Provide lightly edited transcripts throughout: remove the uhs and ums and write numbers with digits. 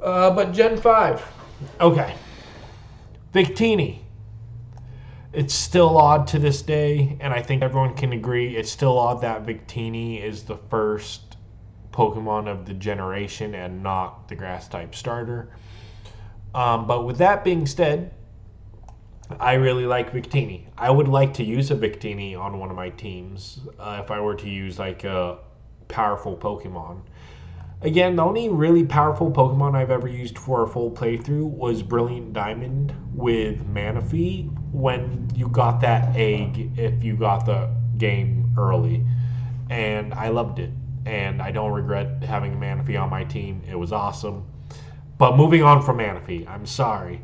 But Gen 5. Okay. Victini. It's still odd to this day, and I think everyone can agree it's still odd that Victini is the first Pokemon of the generation and not the grass type starter. But with that being said, I really like Victini. I would like to use a Victini on one of my teams if I were to use like a powerful Pokemon. Again, the only really powerful Pokemon I've ever used for a full playthrough was Brilliant Diamond with Manaphy when you got that egg if you got the game early. And I loved it. And I don't regret having Manaphy on my team. It was awesome. But moving on from Manaphy, I'm sorry.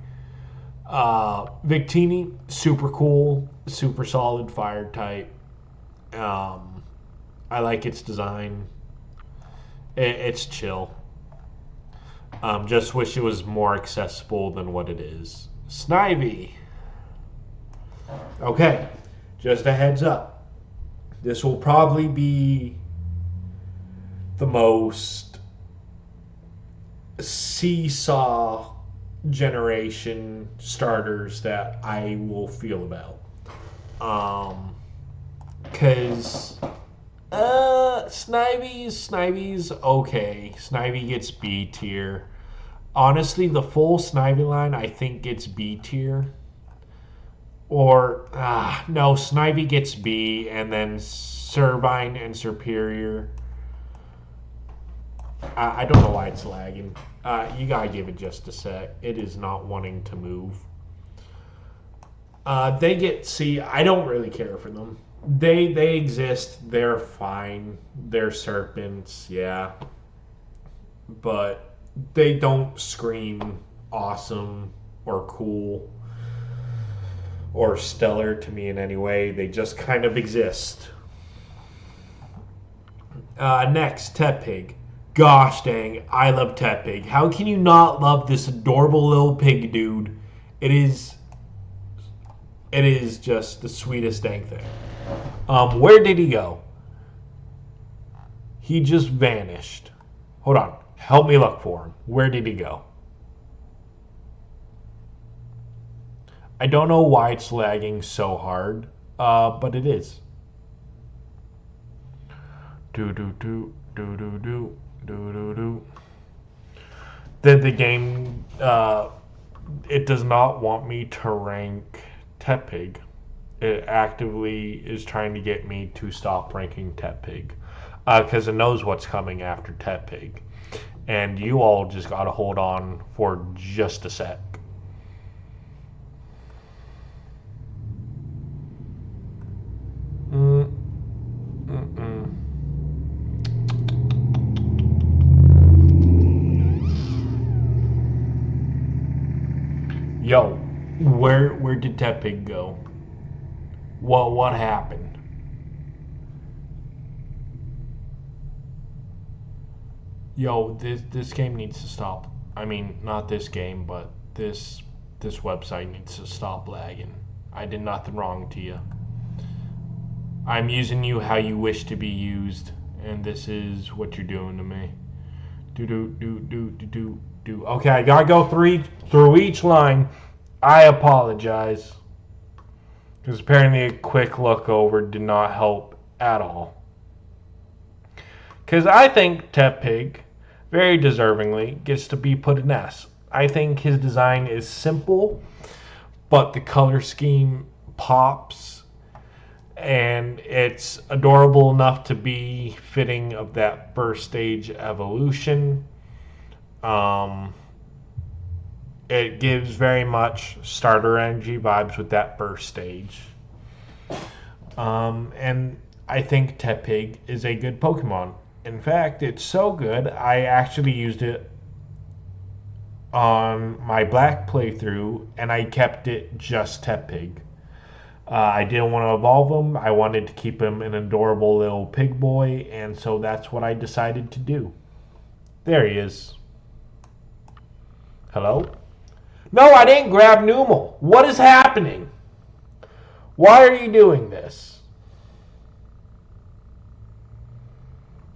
Victini, super cool, super solid fire type. I like its design. It's chill. Just wish it was more accessible than what it is. Snivy. Okay, just a heads up. This will probably be the most seesaw generation starters that I will feel about. Because Snivy's okay. Snivy gets B tier. Honestly, the full Snivy line I think gets B tier. Or no, Snivy gets B, and then Servine and Superior. I don't know why it's lagging. You gotta give it just a sec. It is not wanting to move. They get C. I don't really care for them. They exist. They're fine. They're serpents, yeah. But they don't scream awesome or cool or stellar to me in any way. They just kind of exist. Next, Tepig. Gosh dang, I love Tepig. How can you not love this adorable little pig dude? It is just the sweetest dang thing. Where did he go? He just vanished. Hold on. Help me look for him. Where did he go? I don't know why it's lagging so hard, but it is. Do do do do do do do do do. The game it does not want me to rank Tepig. It actively is trying to get me to stop ranking Tepig because it knows what's coming after Tepig. And you all just got to hold on for just a sec. Yo, where did Tepig go? What happened? Yo, this game needs to stop. I mean, not this game, but this website needs to stop lagging. I did nothing wrong to you. I'm using you how you wish to be used, and this is what you're doing to me. Do. Okay, I gotta go through each line. I apologize. Because apparently a quick look over did not help at all. Because I think Tepig, very deservingly, gets to be put in S. I think his design is simple, but the color scheme pops, and it's adorable enough to be fitting of that first stage evolution. It gives very much starter energy vibes with that first stage. And I think Tepig is a good Pokemon. In fact, it's so good, I actually used it on my Black playthrough, and I kept it just Tepig. I didn't want to evolve him. I wanted to keep him an adorable little pig boy, and so that's what I decided to do. There he is. Hello? No, I didn't grab Numel. What is happening? Why are you doing this?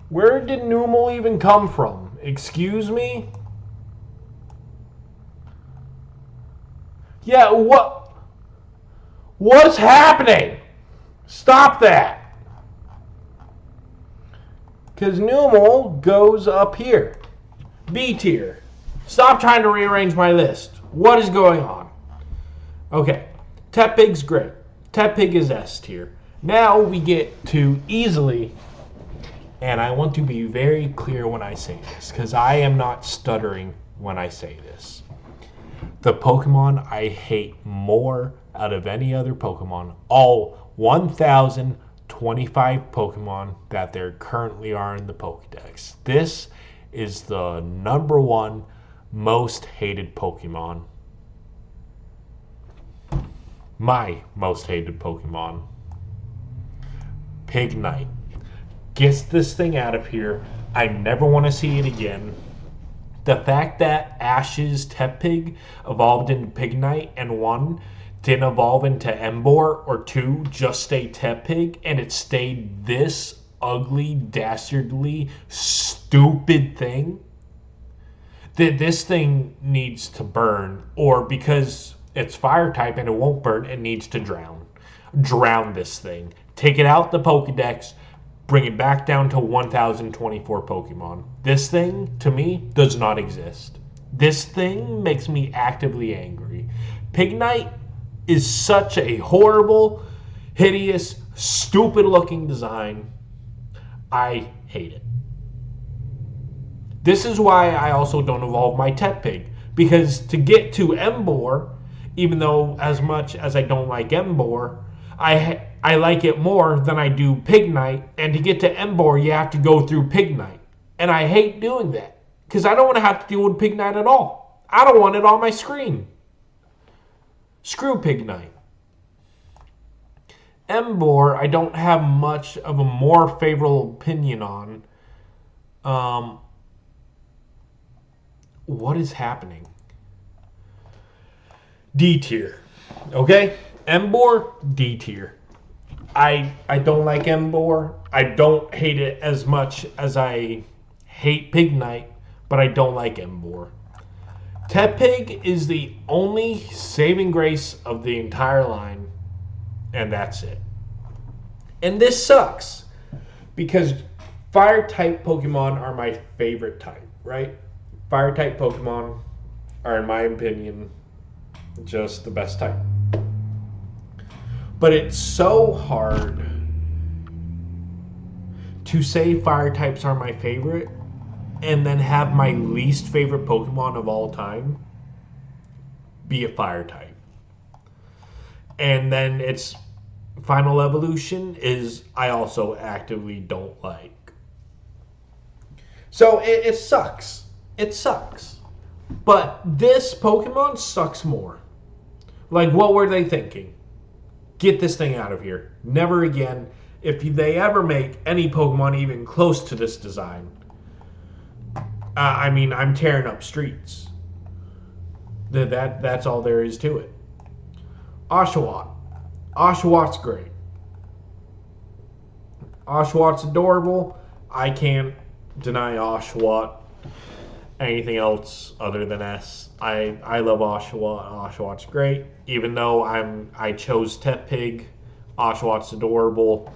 Where did Numel even come from? Excuse me? Yeah, what's happening? Stop that. Because Numel goes up here. B tier. Stop trying to rearrange my list. What is going on? Okay. Tepig's great. Tepig is S tier. Now we get to easily, and I want to be very clear when I say this, because I am not stuttering when I say this. The Pokemon I hate more out of any other Pokemon, all 1,025 Pokemon that there currently are in the Pokedex. This is the number one most hated Pokemon. My most hated Pokemon. Pignite. Get this thing out of here. I never want to see it again. The fact that Ash's Tepig evolved into Pignite and 1 didn't evolve into Emboar, or 2 just stayed Tepig, and it stayed this ugly, dastardly, stupid thing, that this thing needs to burn, or because it's fire type and it won't burn, it needs to drown. Drown this thing. Take it out the Pokedex, bring it back down to 1,024 Pokemon. This thing, to me, does not exist. This thing makes me actively angry. Pignite is such a horrible, hideous, stupid-looking design. I hate it. This is why I also don't evolve my Tepig. Because to get to Emboar, even though as much as I don't like Emboar, I like it more than I do Pignite, and to get to Emboar, you have to go through Pignite. And I hate doing that, because I don't want to have to deal with Pignite at all. I don't want it on my screen. Screw Pignite. Emboar, I don't have much of a more favorable opinion on. What is happening? D tier. Okay? Emboar, D tier. I don't like Emboar. I don't hate it as much as I hate Pignite, but I don't like Emboar. Tepig is the only saving grace of the entire line, and that's it. And this sucks, because Fire-type Pokemon are my favorite type, right? Fire-type Pokemon are, in my opinion, just the best type. But it's so hard to say fire types are my favorite and then have my least favorite Pokemon of all time be a fire type. And then its final evolution is I also actively don't like. So it sucks. It sucks. But this Pokemon sucks more. Like, what were they thinking? Get this thing out of here. Never again. If they ever make any Pokemon even close to this design, I'm tearing up streets. That's all there is to it. Oshawott. Oshawot's great. Oshawot's adorable. I can't deny Oshawott anything else other than S. I love Oshawott. Oshawott's great. Even though I chose Tepig, Oshawott's adorable.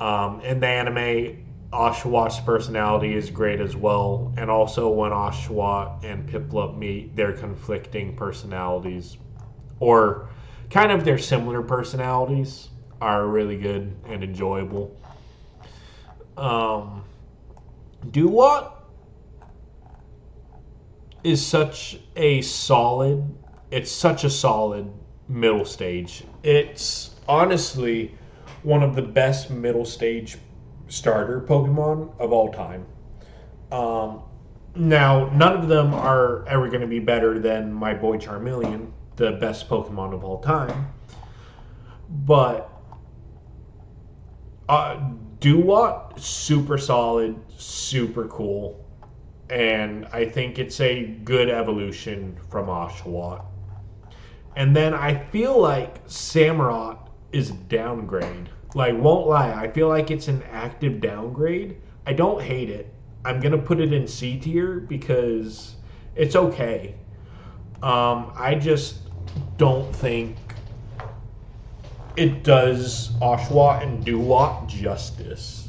In the anime, Oshawott's personality is great as well. And also when Oshawott and Piplup meet, their conflicting personalities, or kind of their similar personalities, are really good and enjoyable. Dewott is such a solid middle stage. It's honestly one of the best middle stage starter Pokemon of all time. Now, none of them are ever going to be better than my boy Charmeleon, the best Pokemon of all time. But Dewott, super solid, super cool. And I think it's a good evolution from Oshawott. And then I feel like Samurott is a downgrade. Like, won't lie, I feel like it's an active downgrade. I don't hate it. I'm going to put it in C tier because it's okay. I just don't think it does Oshawott and Dewott justice.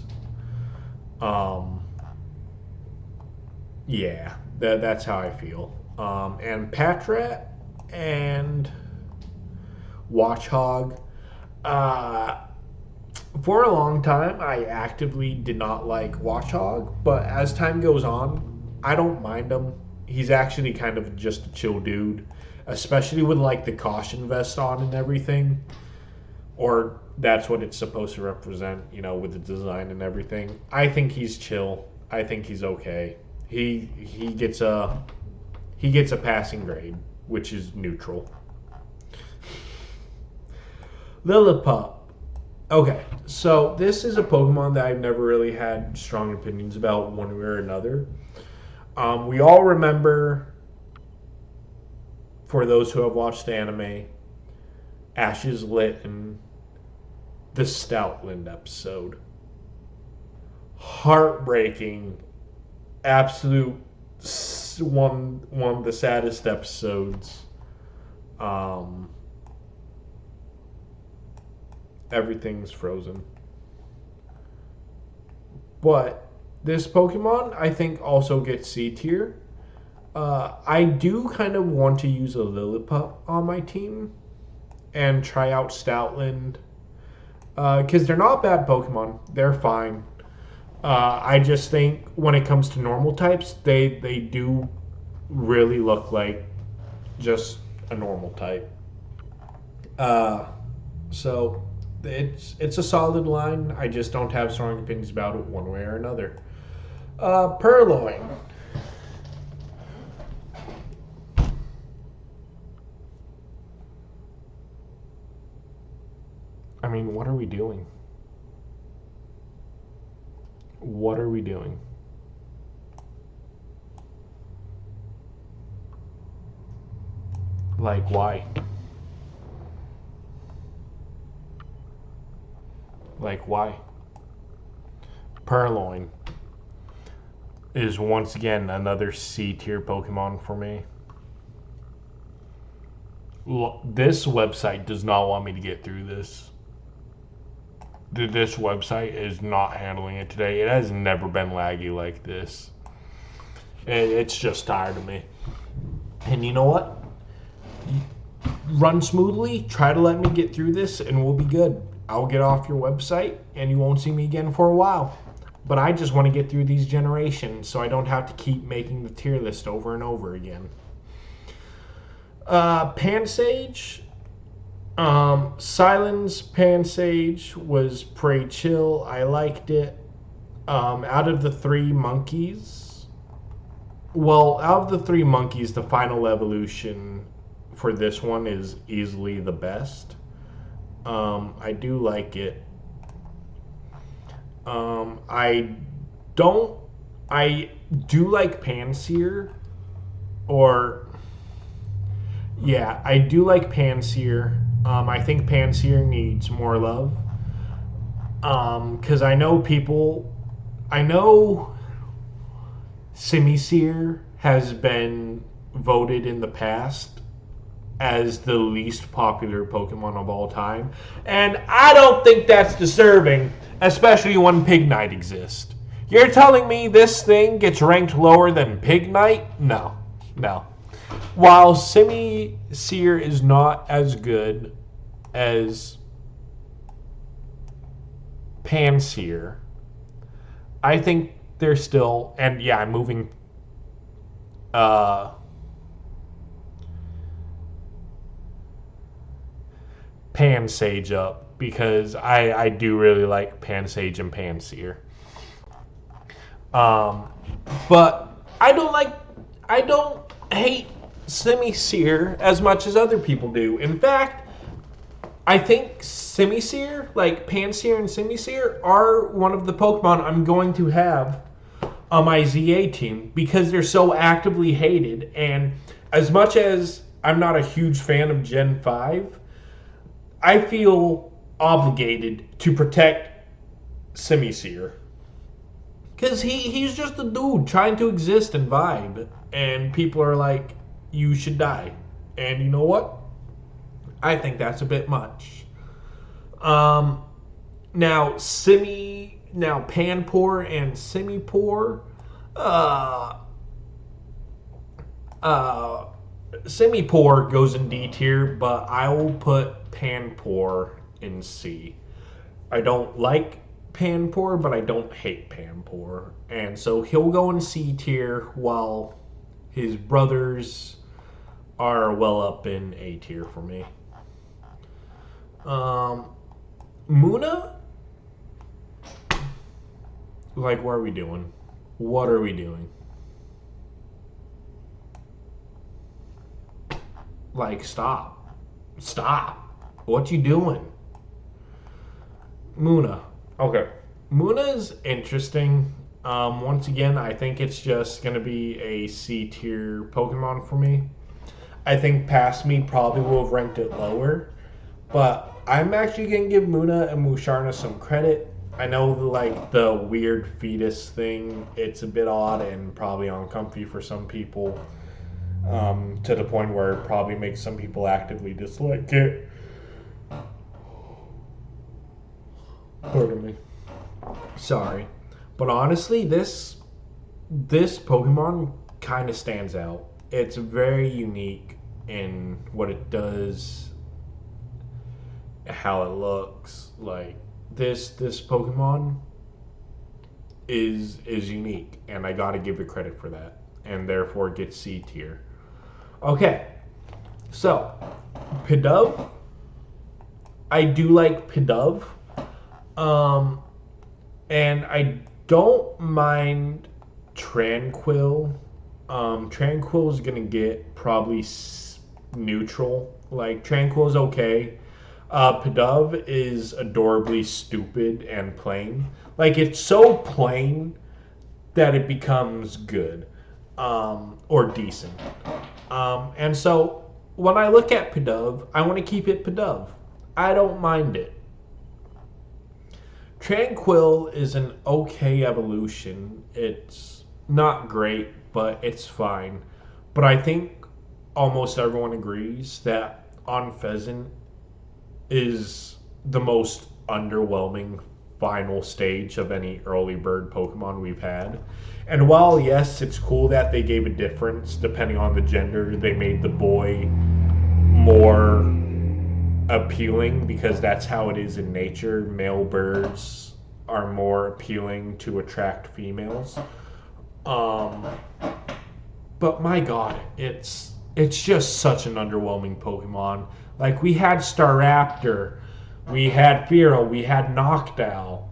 Yeah, that's how I feel. And Patrat and Watchhog. For a long time, I actively did not like Watchhog, but as time goes on, I don't mind him. He's actually kind of just a chill dude, especially with like the caution vest on and everything. Or that's what it's supposed to represent, you know, with the design and everything. I think he's chill. I think he's okay. He gets a passing grade, which is neutral. Lillipup. Okay, so this is a Pokemon that I've never really had strong opinions about one way or another. We all remember, for those who have watched the anime, Ash's Litten, the Stoutland episode. Heartbreaking, absolute one of the saddest episodes. Everything's frozen. But this Pokemon, I think, also gets C tier. I do kind of want to use a Lillipup on my team and try out Stoutland. Because they're not bad Pokemon. They're fine. I just think when it comes to normal types, they do really look like just a normal type. So it's a solid line. I just don't have strong opinions about it one way or another. Purloin. I mean, what are we doing? What are we doing? Like, why? Like, why? Purloin is once again another C tier Pokemon for me. This website does not want me to get through this. This website is not handling it today. It has never been laggy like this. It's just tired of me. And you know what? Run smoothly. Try to let me get through this and we'll be good. I'll get off your website and you won't see me again for a while. But I just want to get through these generations so I don't have to keep making the tier list over and over again. Pansage. Silence Pansage was pretty chill. I liked it. Out of the three monkeys, the final evolution for this one is easily the best. I do like it. I do like Panseer, I do like Panseer. I think Panseer needs more love. Because I know Simisear has been voted in the past as the least popular Pokemon of all time. And I don't think that's deserving, especially when Pignite exists. You're telling me this thing gets ranked lower than Pignite? No. While Simisear is not as good as Panseer, I think they're still, and yeah, I'm moving Pansage up because I do really like Pansage and Panseer. But I don't hate Simisear as much as other people do. In fact, I think Simisear, like Panseer and Simisear, are one of the Pokemon I'm going to have on my ZA team because they're so actively hated. And as much as I'm not a huge fan of Gen 5, I feel obligated to protect Simisear. Because he's just a dude trying to exist and vibe. And people are like, you should die. And you know what? I think that's a bit much. Now Panpour and Simipour. Uh, uh, Simipour goes in D tier, but I will put Panpour in C. I don't like Panpour, but I don't hate Panpour. And so he'll go in C tier while his brothers are well up in A tier for me. Muna? Like, what are we doing? What are we doing? Like, stop. Stop. What you doing? Muna. Okay. Muna's interesting. Once again, I think it's just going to be a C tier Pokemon for me. I think Past Me probably will have ranked it lower. But I'm actually going to give Muna and Musharna some credit. I know, like, the weird fetus thing, it's a bit odd and probably uncomfy for some people. To the point where it probably makes some people actively dislike it. Pardon me. Sorry. But honestly, this Pokemon kind of stands out. It's very unique in what it does, how it looks. Like, this Pokemon is unique, and I gotta give it credit for that. And therefore it gets C tier. Okay. So, Pidove. I do like Pidove. And I don't mind Tranquil. Tranquil is gonna get probably neutral. Like, Tranquil is okay. Pidove is adorably stupid and plain. Like, it's so plain that it becomes good, or decent. And so when I look at Pidove, I want to keep it Pidove. I don't mind it. Tranquil is an okay evolution. It's not great, but it's fine. But I think almost everyone agrees that Unfezant is the most underwhelming final stage of any early bird Pokemon we've had. And while, yes, it's cool that they gave a difference depending on the gender, they made the boy more appealing because that's how it is in nature. Male birds are more appealing to attract females. But my god, it's just such an underwhelming Pokemon. Like, we had Staraptor, we had Fearow, we had Noctowl,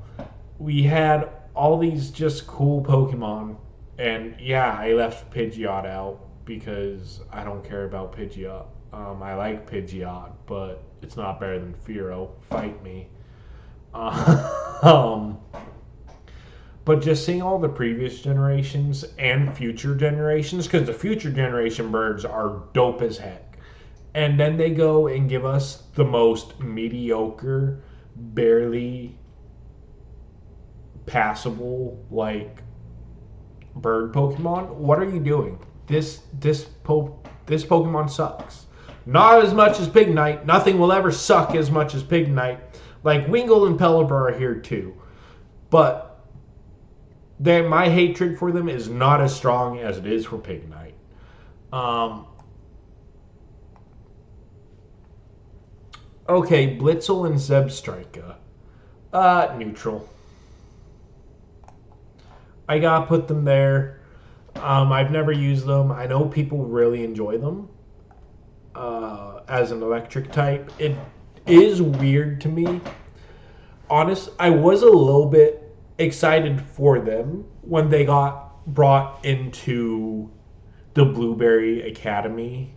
we had all these just cool Pokemon. And yeah, I left Pidgeot out because I don't care about Pidgeot. I like Pidgeot, but it's not better than Fearow. Fight me. But just seeing all the previous generations and future generations, because the future generation birds are dope as heck. And then they go and give us the most mediocre, barely passable, like, bird Pokemon. What are you doing? This Pokemon sucks. Not as much as Pignite. Nothing will ever suck as much as Pignite. Like, Wingull and Pelipper are here too. But my hatred for them is not as strong as it is for Pignite. Okay, Blitzel and Zebstrika. Neutral. I gotta put them there. I've never used them. I know people really enjoy them as an electric type. It is weird to me. I was a little bit excited for them when they got brought into the Blueberry Academy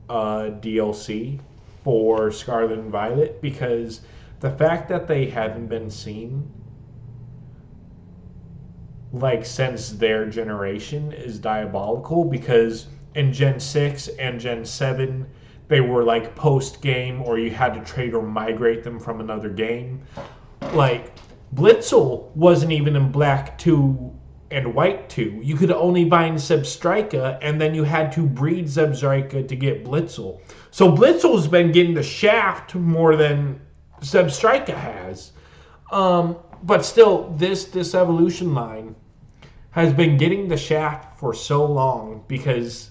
DLC for Scarlet and Violet, because the fact that they haven't been seen like since their generation is diabolical, because in Gen 6 and Gen 7 they were like post game, or you had to trade or migrate them from another game. Like, Blitzel wasn't even in Black 2 and White 2, you could only bind Zebstrika, and then you had to breed Zebstrika to get Blitzel. So Blitzel's been getting the shaft more than Zebstrika has. But still, this evolution line has been getting the shaft for so long because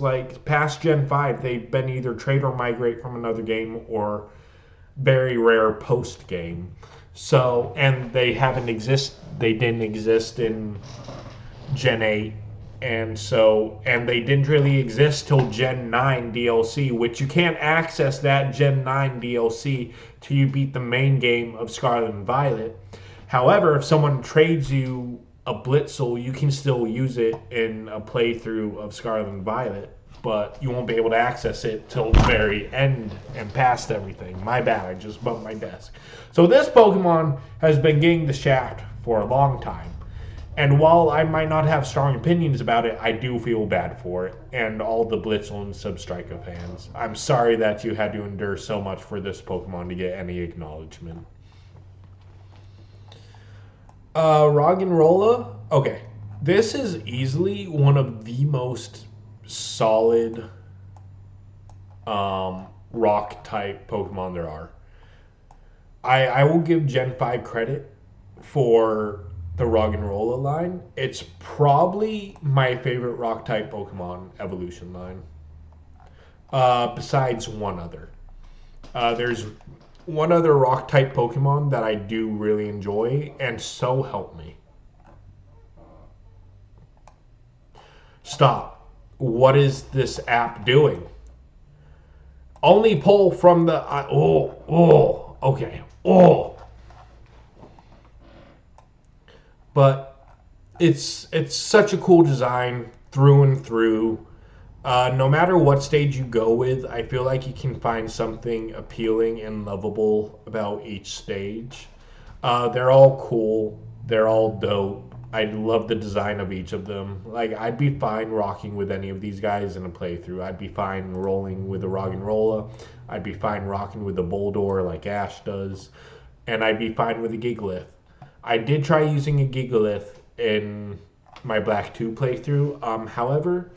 like past Gen 5, they've been either trade or migrate from another game or very rare post game. So, and they didn't exist in Gen 8. And they didn't really exist till Gen 9 DLC, which you can't access that Gen 9 DLC till you beat the main game of Scarlet and Violet. However, if someone trades you a Blitzel, you can still use it in a playthrough of Scarlet and Violet, but you won't be able to access it till the very end and past everything. My bad, I just bumped my desk. So this Pokemon has been getting the shaft for a long time. And while I might not have strong opinions about it, I do feel bad for it and all the Blitzel and Zebstrika fans. I'm sorry that you had to endure so much for this Pokemon to get any acknowledgement. Roggenrola. Okay, this is easily one of the most solid rock type Pokemon there are. I will give Gen 5 credit for the Roggenrola line. It's probably my favorite rock type Pokemon evolution line. Besides one other. There's one other rock type Pokemon that I do really enjoy, and so help me. Stop. What is this app doing? Only pull from the... okay. But it's such a cool design through and through. No matter what stage you go with, I feel like you can find something appealing and lovable about each stage. They're all cool. They're all dope. I love the design of each of them. Like, I'd be fine rocking with any of these guys in a playthrough. I'd be fine rolling with a Roggenrola. I'd be fine rocking with a Boldore like Ash does. And I'd be fine with a Gigalith. I did try using a Gigalith in my Black 2 playthrough. However,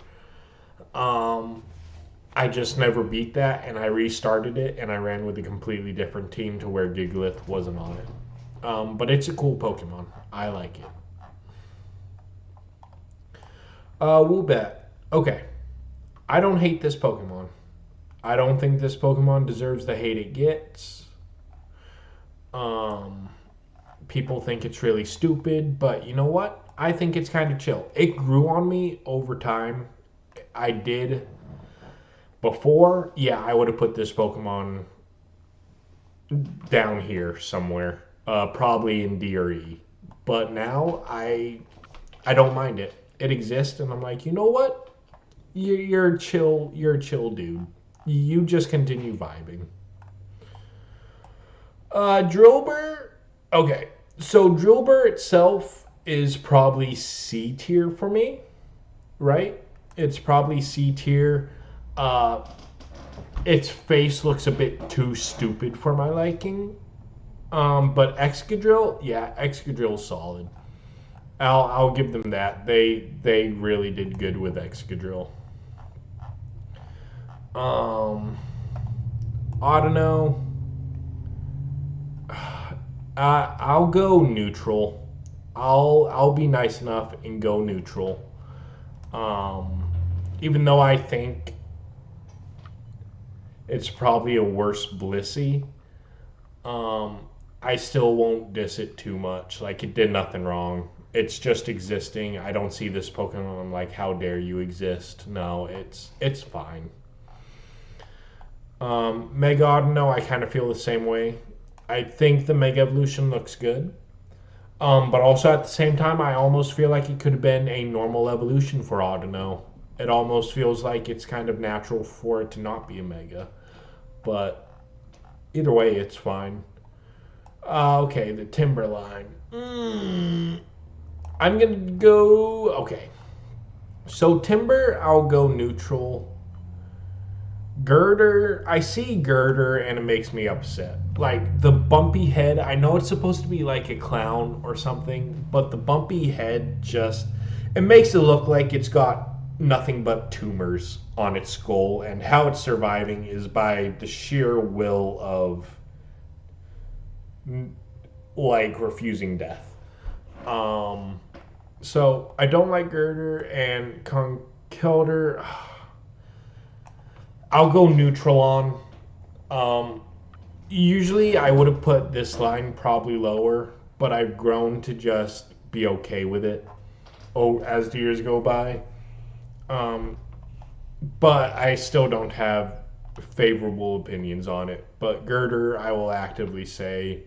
I just never beat that, and I restarted it, and I ran with a completely different team to where Gigalith wasn't on it. But it's a cool Pokemon. I like it. Woobat. Okay. I don't hate this Pokemon. I don't think this Pokemon deserves the hate it gets. People think it's really stupid, but you know what? I think it's kind of chill. It grew on me over time. I did before. Yeah, I would have put this Pokemon down here somewhere. Probably in D or E. But now I don't mind it. It exists, and I'm like, you know what? You're chill. You're a chill dude. You just continue vibing. Drillbur. Okay, so Drillbur itself is probably C tier for me, right? It's probably C tier. Its face looks a bit too stupid for my liking. But Excadrill, yeah, Excadrill's solid. I'll give them that. They really did good with Excadrill. Audino. I'll go neutral. I'll be nice enough and go neutral. Even though I think it's probably a worse Blissey, I still won't diss it too much. Like, it did nothing wrong. It's just existing. I don't see this Pokemon like, how dare you exist. No, it's fine. Mega Audino, I kind of feel the same way. I think the Mega Evolution looks good. But also at the same time, I almost feel like it could have been a normal evolution for Audino. It almost feels like it's kind of natural for it to not be a Mega. But either way, it's fine. Okay, the Timberline. I'm going to go... Okay. So Timber, I'll go neutral. Girder, I see Girder and it makes me upset. like the bumpy head. I know it's supposed to be like a clown or something, but the bumpy head just it makes it look like it's got nothing but tumors on its skull, and how it's surviving is by the sheer will of like refusing death. Um, so I don't like Girder and Conkeldurr. I'll go neutral on. Um, Usually I would have put this line probably lower, but I've grown to just be okay with it. Oh, as the years go by. Um, but I still don't have favorable opinions on it. But Girder, I will actively say,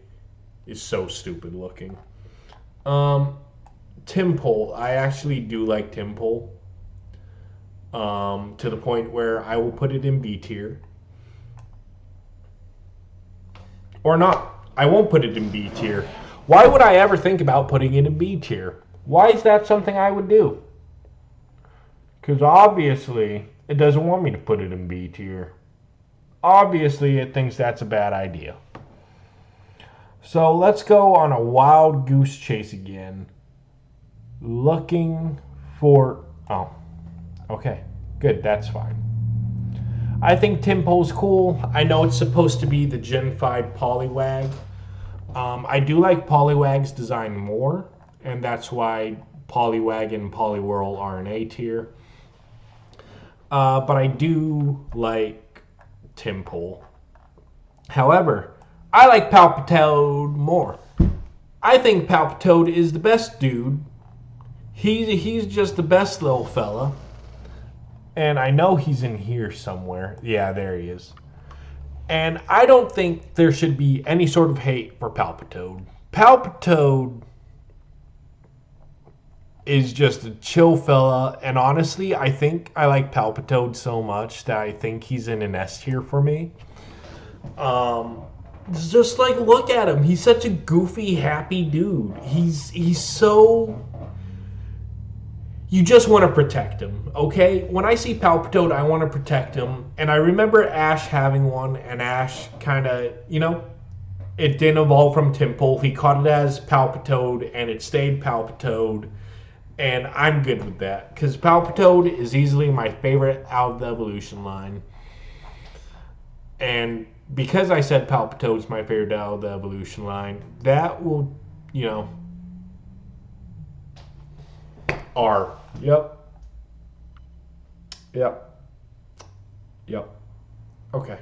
is so stupid looking. Um, Timpole, I actually do like Timpole. To the point where I will put it in B tier. Or not. I won't put it in B tier. Why would I ever think about putting it in B tier? Why is that something I would do? Because obviously it doesn't want me to put it in B tier. Obviously it thinks that's a bad idea. So let's go on a wild goose chase again. Looking for... Oh, okay. Good, that's fine. I think Timpole's cool. I know it's supposed to be the Gen 5 Poliwag. I do like Poliwag's design more, and that's why Poliwag and Poliwhirl are in A tier. But I do like Timpole. However, I like Palpitoad more. I think Palpitoad is the best dude. He's just the best little fella. And I know he's in here somewhere. Yeah, there he is. And I don't think there should be any sort of hate for Palpitoad. Palpitoad is just a chill fella. And honestly, I think I like Palpitoad so much that I think he's in an S tier for me. Just like, look at him. He's such a goofy, happy dude. He's so... You just want to protect him, okay? When I see Palpitoad, I want to protect him. And I remember Ash having one, and Ash kind of, it didn't evolve from Timpole. He caught it as Palpitoad, and it stayed Palpitoad. And I'm good with that, because Palpitoad is easily my favorite out of the evolution line. And because I said Palpitoad's my favorite out of the evolution line, that will, R. Yep. Okay.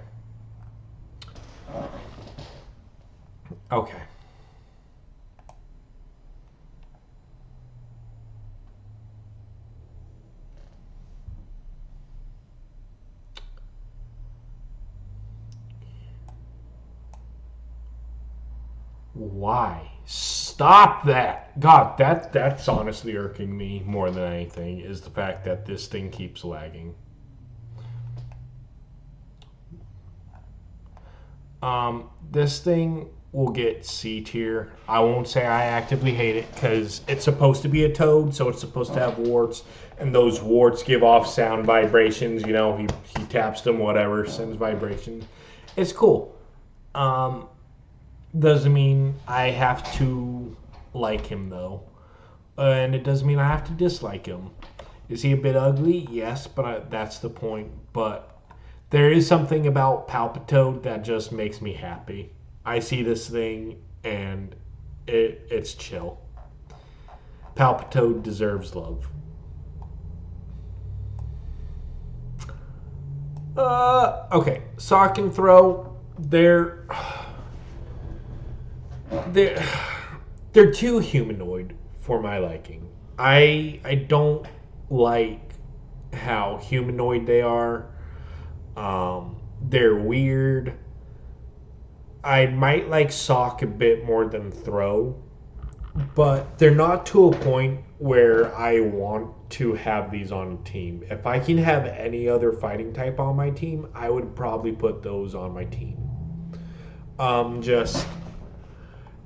Why? Stop that. God, that's honestly irking me more than anything, is the fact that this thing keeps lagging. This thing will get C tier. I won't say I actively hate it, because it's supposed to be a toad, so it's supposed to have warts, and those warts give off sound vibrations. He taps them, whatever, sends vibrations. It's cool. Doesn't mean I have to like him, though. And it doesn't mean I have to dislike him. Is he a bit ugly? Yes, but that's the point. But there is something about Palpitoad that just makes me happy. I see this thing, and it's chill. Palpitoad deserves love. Okay. Sock and Throw, they're too humanoid for my liking. I don't like how humanoid they are. They're weird. I might like Sock a bit more than Throw, but they're not to a point where I want to have these on a team. If I can have any other fighting type on my team, I would probably put those on my team.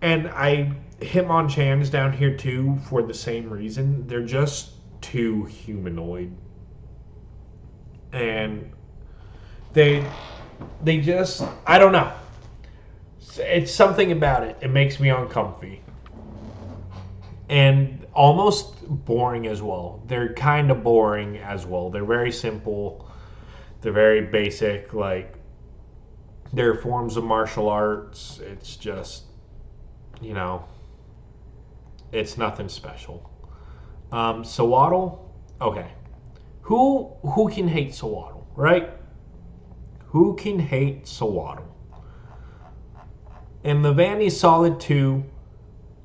And I Hitmonchan's down here too for the same reason. They're just too humanoid. And they just, I don't know. It's something about it. It makes me uncomfy. And almost boring as well. They're kind of boring as well. They're very simple. They're very basic. Like, they're forms of martial arts. It's just, you know, it's nothing special. Sawaddle, okay. Who can hate Sawaddle, right? Who can hate Sawaddle? And the Vanny's solid too,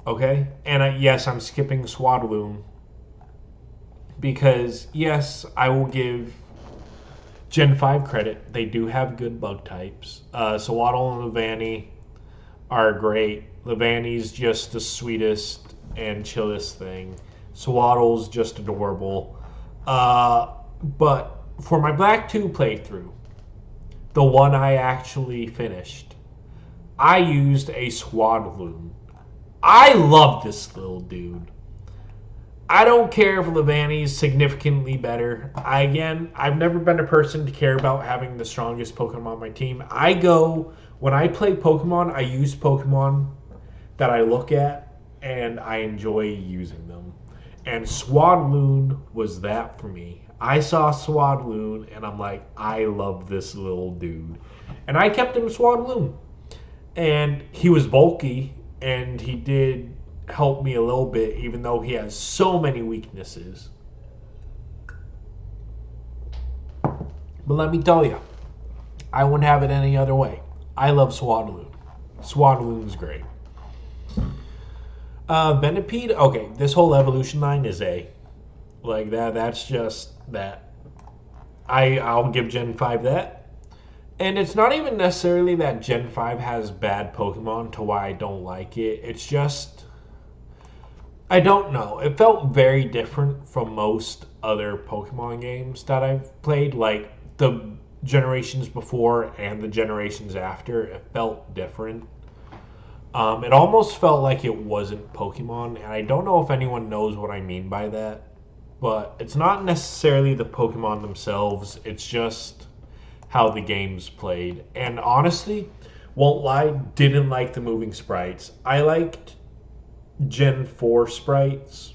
okay? And yes, I'm skipping Swadloon because, yes, I will give Gen 5 credit. They do have good bug types. Sawaddle and Levanny are great. Levanny's just the sweetest and chillest thing. Swaddle's just adorable. But for my Black 2 playthrough, the one I actually finished, I used a Swadloon. I love this little dude. I don't care if Levanny's significantly better. I've never been a person to care about having the strongest Pokemon on my team. When I play Pokemon, I use Pokemon that I look at and I enjoy using them. And Swadloon was that for me. I saw Swadloon and I'm like, I love this little dude. And I kept him Swadloon. And he was bulky and he did help me a little bit, even though he has so many weaknesses. But let me tell you, I wouldn't have it any other way. I love Swadloon. Swadloon's great. Venipede, okay, this whole evolution line is A. Like that's just that. I'll give Gen 5 that. And it's not even necessarily that Gen 5 has bad Pokemon to why I don't like it. It's just, I don't know. It felt very different from most other Pokemon games that I've played. Like the generations before and the generations after, it felt different. It almost felt like it wasn't Pokemon. And I don't know if anyone knows what I mean by that. But it's not necessarily the Pokemon themselves. It's just how the game's played. And honestly, won't lie, didn't like the moving sprites. I liked Gen 4 sprites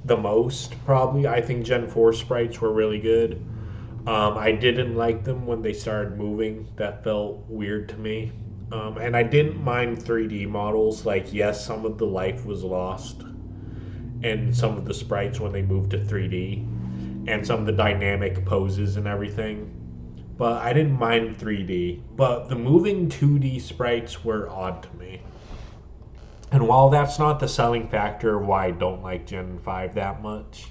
the most, probably. I think Gen 4 sprites were really good. I didn't like them when they started moving. That felt weird to me. And I didn't mind 3D models. Like, yes, some of the life was lost. And some of the sprites when they moved to 3D. And some of the dynamic poses and everything. But I didn't mind 3D. But the moving 2D sprites were odd to me. And while that's not the selling factor of why I don't like Gen 5 that much,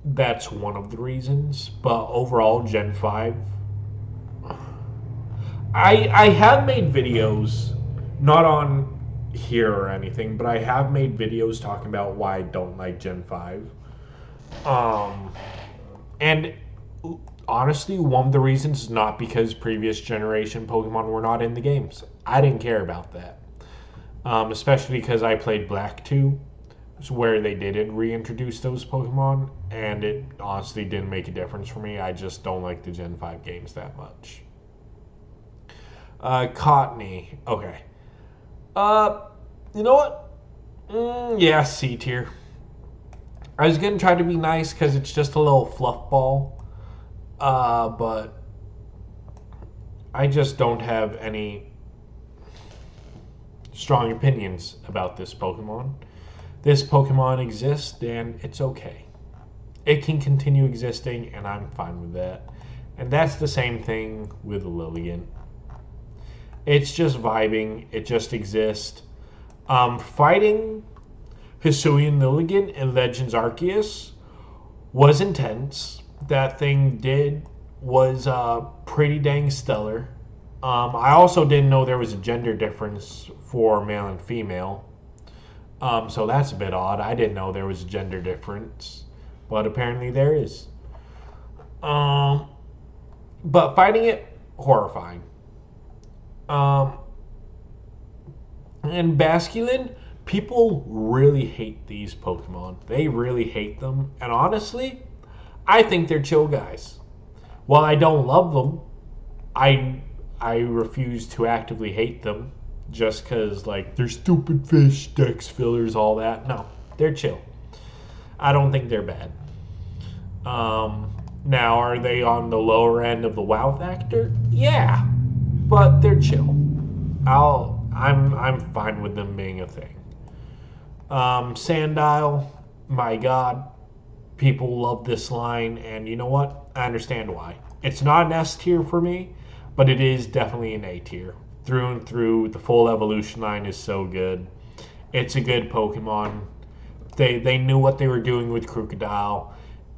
that's one of the reasons. But overall, Gen 5, I have made videos, not on here or anything, but I have made videos talking about why I don't like Gen 5. And honestly, one of the reasons is not because previous generation Pokemon were not in the games. I didn't care about that. Especially because I played Black 2, where they didn't reintroduce those Pokemon, and it honestly didn't make a difference for me. I just don't like the Gen 5 games that much. Cottony. Okay. You know what? Yeah, C tier. I was going to try to be nice because it's just a little fluff ball. But I just don't have any strong opinions about this Pokemon. This Pokemon exists and it's okay. It can continue existing and I'm fine with that. And that's the same thing with Lilligant. It's just vibing. It just exists. Fighting Hisuian Lilligant in Legends Arceus was intense. That thing was pretty dang stellar. I also didn't know there was a gender difference for male and female. So that's a bit odd. I didn't know there was a gender difference. But apparently there is. But fighting it, horrifying. And Basculin, people really hate these Pokemon. They really hate them. And honestly, I think they're chill guys. While I don't love them, I refuse to actively hate them just because, like, they're stupid fish, dex fillers, all that. No, they're chill. I don't think they're bad. Now, are they on the lower end of the wow factor? Yeah, but they're chill. I'm fine with them being a thing. Sandile, my God, people love this line, and you know what? I understand why. It's not an S tier for me, but it is definitely an A tier. Through and through, the full evolution line is so good. It's a good Pokemon. They knew what they were doing with Crocodile,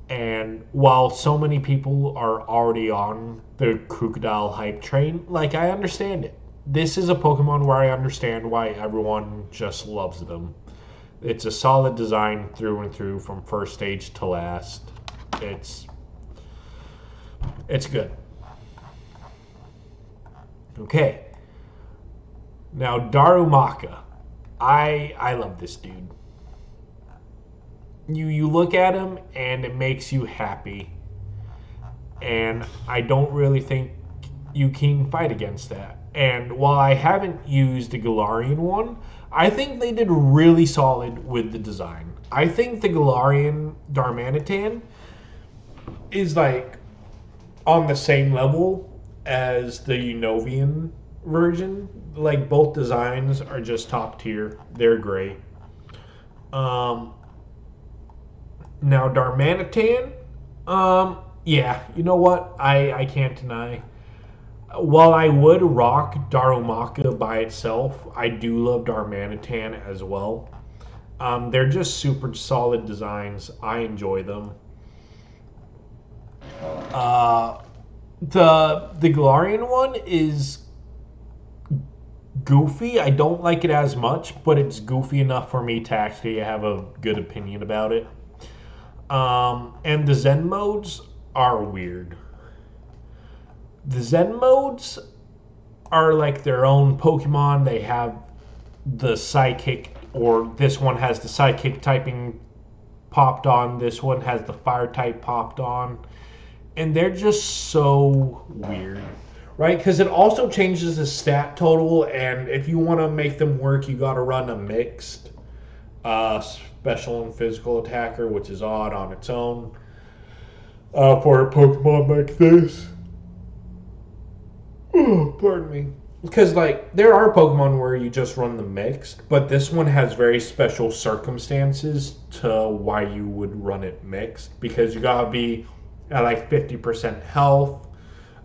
and while so many people are already on the Crocodile hype train, like, I understand it. This is a Pokemon where I understand why everyone just loves them. It's a solid design through and through from first stage to last. It's good. Okay. Now Darumaka. I love this dude. You look at him and it makes you happy. And I don't really think you can fight against that. And while I haven't used the Galarian one, I think they did really solid with the design. I think the Galarian Darmanitan is like on the same level as the Unovian version. Like, both designs are just top tier. They're great. Now Darmanitan, yeah, you know what? I can't deny. While I would rock Darumaka by itself, I do love Darmanitan as well. They're just super solid designs. I enjoy them. The Galarian one is goofy. I don't like it as much, but it's goofy enough for me to actually have a good opinion about it. And the Zen modes are weird. The Zen modes are like their own Pokemon. They have the Psychic, or this one has the Psychic typing popped on. This one has the Fire type popped on. And they're just so weird, right? Because it also changes the stat total, and if you want to make them work, you got to run a mixed special and physical attacker, which is odd on its own for a Pokemon like this. Oh, pardon me. Because, like, there are Pokemon where you just run the mixed, but this one has very special circumstances to why you would run it mixed. Because you gotta be at like 50% health.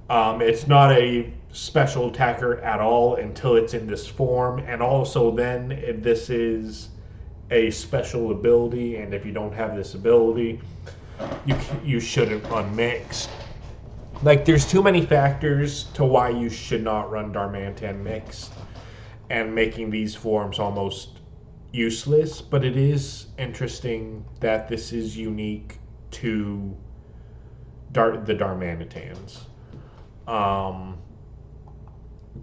It's not a special attacker at all until it's in this form, and also then if this is a special ability, and if you don't have this ability, you shouldn't run mixed. Like, there's too many factors to why you should not run Darmanitan mixed, and making these forms almost useless. But it is interesting that this is unique to the Darmanitans.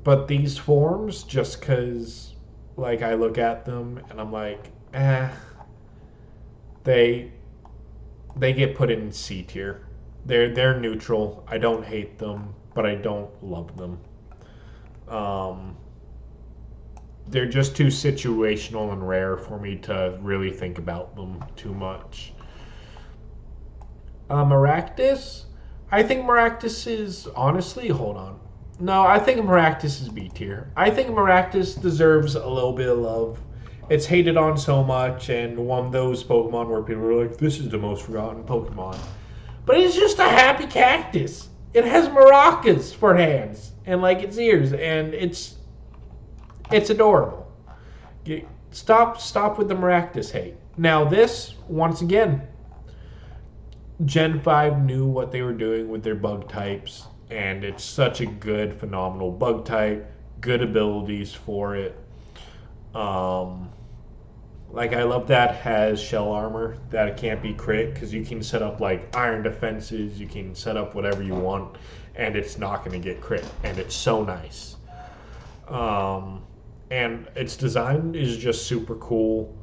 But these forms, just because, like, I look at them and I'm like, they get put in C tier. They're neutral. I don't hate them, but I don't love them. They're just too situational and rare for me to really think about them too much. Maractus? I think Maractus is, honestly, hold on. No, I think Maractus is B tier. I think Maractus deserves a little bit of love. It's hated on so much, and one of those Pokemon where people are like, this is the most forgotten Pokemon. But it's just a happy cactus. It has maracas for hands and like its ears, and it's adorable. Stop with the Maractus hate. Now this, once again, Gen 5 knew what they were doing with their bug types, and it's such a good, phenomenal bug type, good abilities for it. Like, I love that has shell armor, that it can't be crit, because you can set up like iron defenses, you can set up whatever you want, and it's not going to get crit, and it's so nice. And its design is just super cool.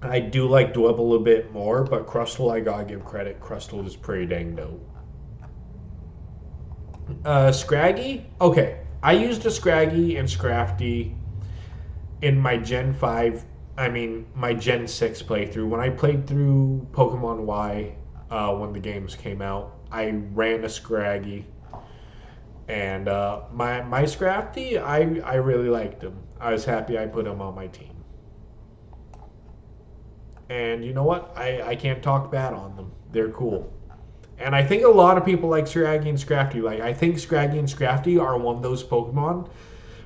I do like Dwebble a bit more, but Crustle, I gotta give credit. Crustle is pretty dang dope. Scraggy? Okay. I used a Scraggy and Scrafty in my Gen 5, my Gen 6 playthrough. When I played through Pokemon Y when the games came out, I ran a Scraggy. And my Scrafty, I really liked him. I was happy I put him on my team. And you know what? I can't talk bad on them. They're cool. And I think a lot of people like Scraggy and Scrafty. Like, I think Scraggy and Scrafty are one of those Pokemon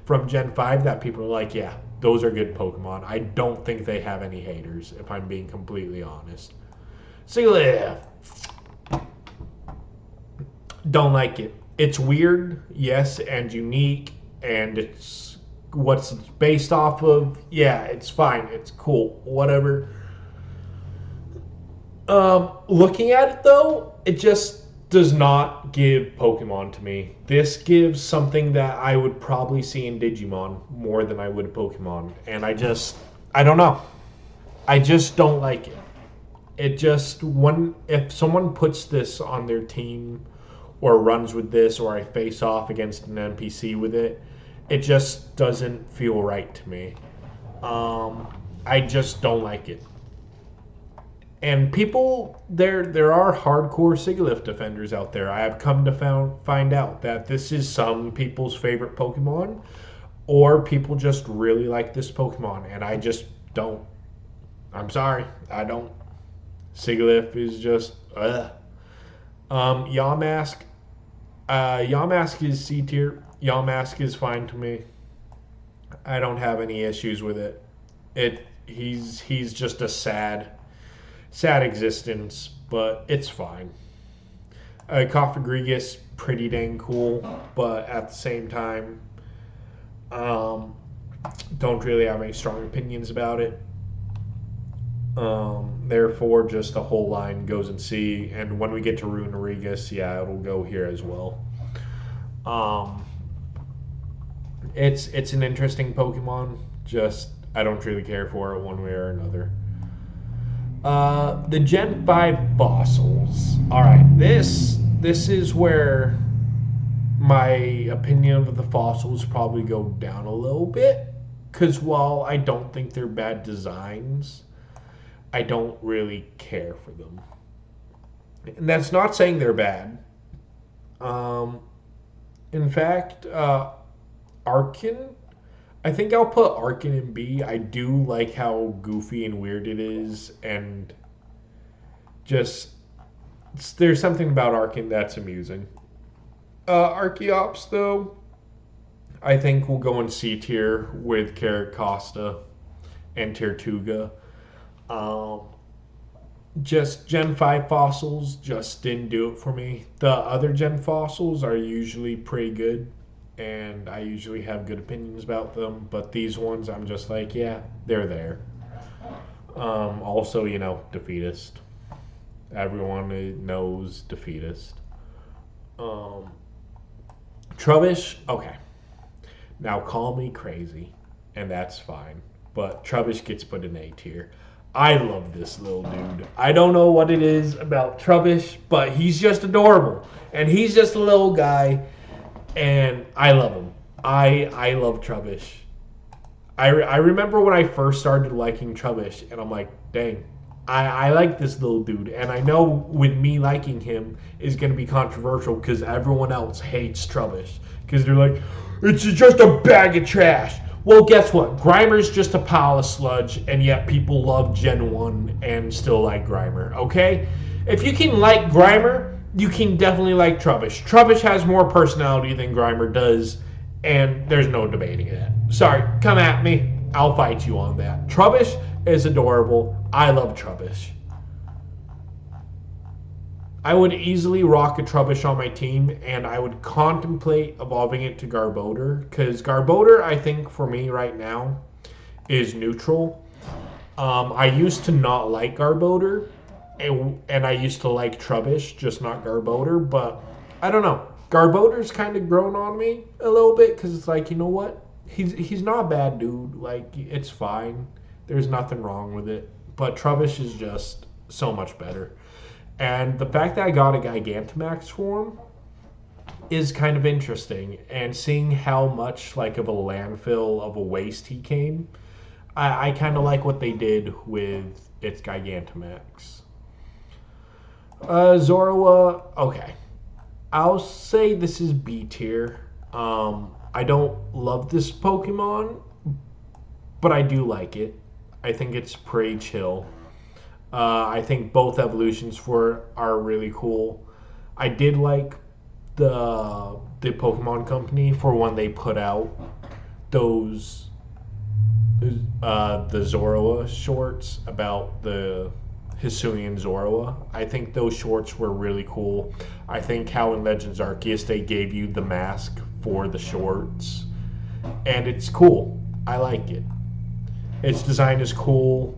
from Gen 5 that people are like, yeah, those are good Pokemon. I don't think they have any haters, if I'm being completely honest. Sigilyph. Don't like it. It's weird, yes, and unique, and it's what's it's based off of. Yeah, it's fine. It's cool. Whatever. Looking at it though, it just does not give Pokemon to me. This gives something that I would probably see in Digimon more than I would Pokemon, and I don't know. I just don't like it. It just if someone puts this on their team or runs with this or I face off against an NPC with it, it just doesn't feel right to me. I just don't like it. And people, there are hardcore Sigilyph defenders out there. I have come to find out that this is some people's favorite Pokemon, or people just really like this Pokemon, and I just don't. I'm sorry, I don't. Sigilyph is just, ugh. Yamask, Yamask is C tier. Yamask is fine to me. I don't have any issues with it. He's just a sad existence, but it's fine. Cofagrigus, pretty dang cool, but at the same time, don't really have any strong opinions about it. Therefore, just the whole line goes in C, and when we get to Runerigus, yeah, it'll go here as well. It's an interesting Pokemon, just I don't really care for it one way or another. The Gen 5 fossils. Alright, this is where my opinion of the fossils probably go down a little bit. Because while I don't think they're bad designs, I don't really care for them. And that's not saying they're bad. In fact, Arkin, I think I'll put Arkin in B. I do like how goofy and weird it is, and just there's something about Arkin that's amusing. Archeops, though, I think will go in C tier with Caracosta and Tortuga. Just Gen 5 fossils just didn't do it for me. The other Gen fossils are usually pretty good, and I usually have good opinions about them, but these ones I'm just like, yeah, they're there. Also, Defeatist. Everyone knows Defeatist. Trubbish, okay. Now call me crazy, and that's fine, but Trubbish gets put in A tier. I love this little dude. I don't know what it is about Trubbish, but he's just adorable, and he's just a little guy, and I love him. I love Trubbish. I remember when I first started liking Trubbish, and I'm like, dang, I like this little dude. And I know with me liking him is going to be controversial because everyone else hates Trubbish. Because they're like, it's just a bag of trash. Well, guess what? Grimer's just a pile of sludge, and yet people love Gen 1 and still like Grimer, okay? If you can like Grimer, you can definitely like Trubbish. Trubbish has more personality than Grimer does, and there's no debating it. Sorry, come at me. I'll fight you on that. Trubbish is adorable. I love Trubbish. I would easily rock a Trubbish on my team, and I would contemplate evolving it to Garbodor, because Garbodor, I think, for me right now, is neutral. I used to not like Garbodor, and I used to like Trubbish, just not Garbodor, but I don't know. Garbodor's kind of grown on me a little bit, because it's like, you know what? He's not a bad dude. Like, it's fine. There's nothing wrong with it. But Trubbish is just so much better. And the fact that I got a Gigantamax for him, is kind of interesting. And seeing how much like of a landfill of a waste he came, I kind of like what they did with its Gigantamax. Zorua, okay. I'll say this is B tier. I don't love this Pokemon, but I do like it. I think it's pretty chill. I think both evolutions for are really cool. I did like the Pokemon Company for when they put out those the Zorua shorts about the Hisuian Zorua. I think those shorts were really cool. I think how in Legends Arceus they gave you the mask for the shorts, and it's cool. I like it. Its design is cool.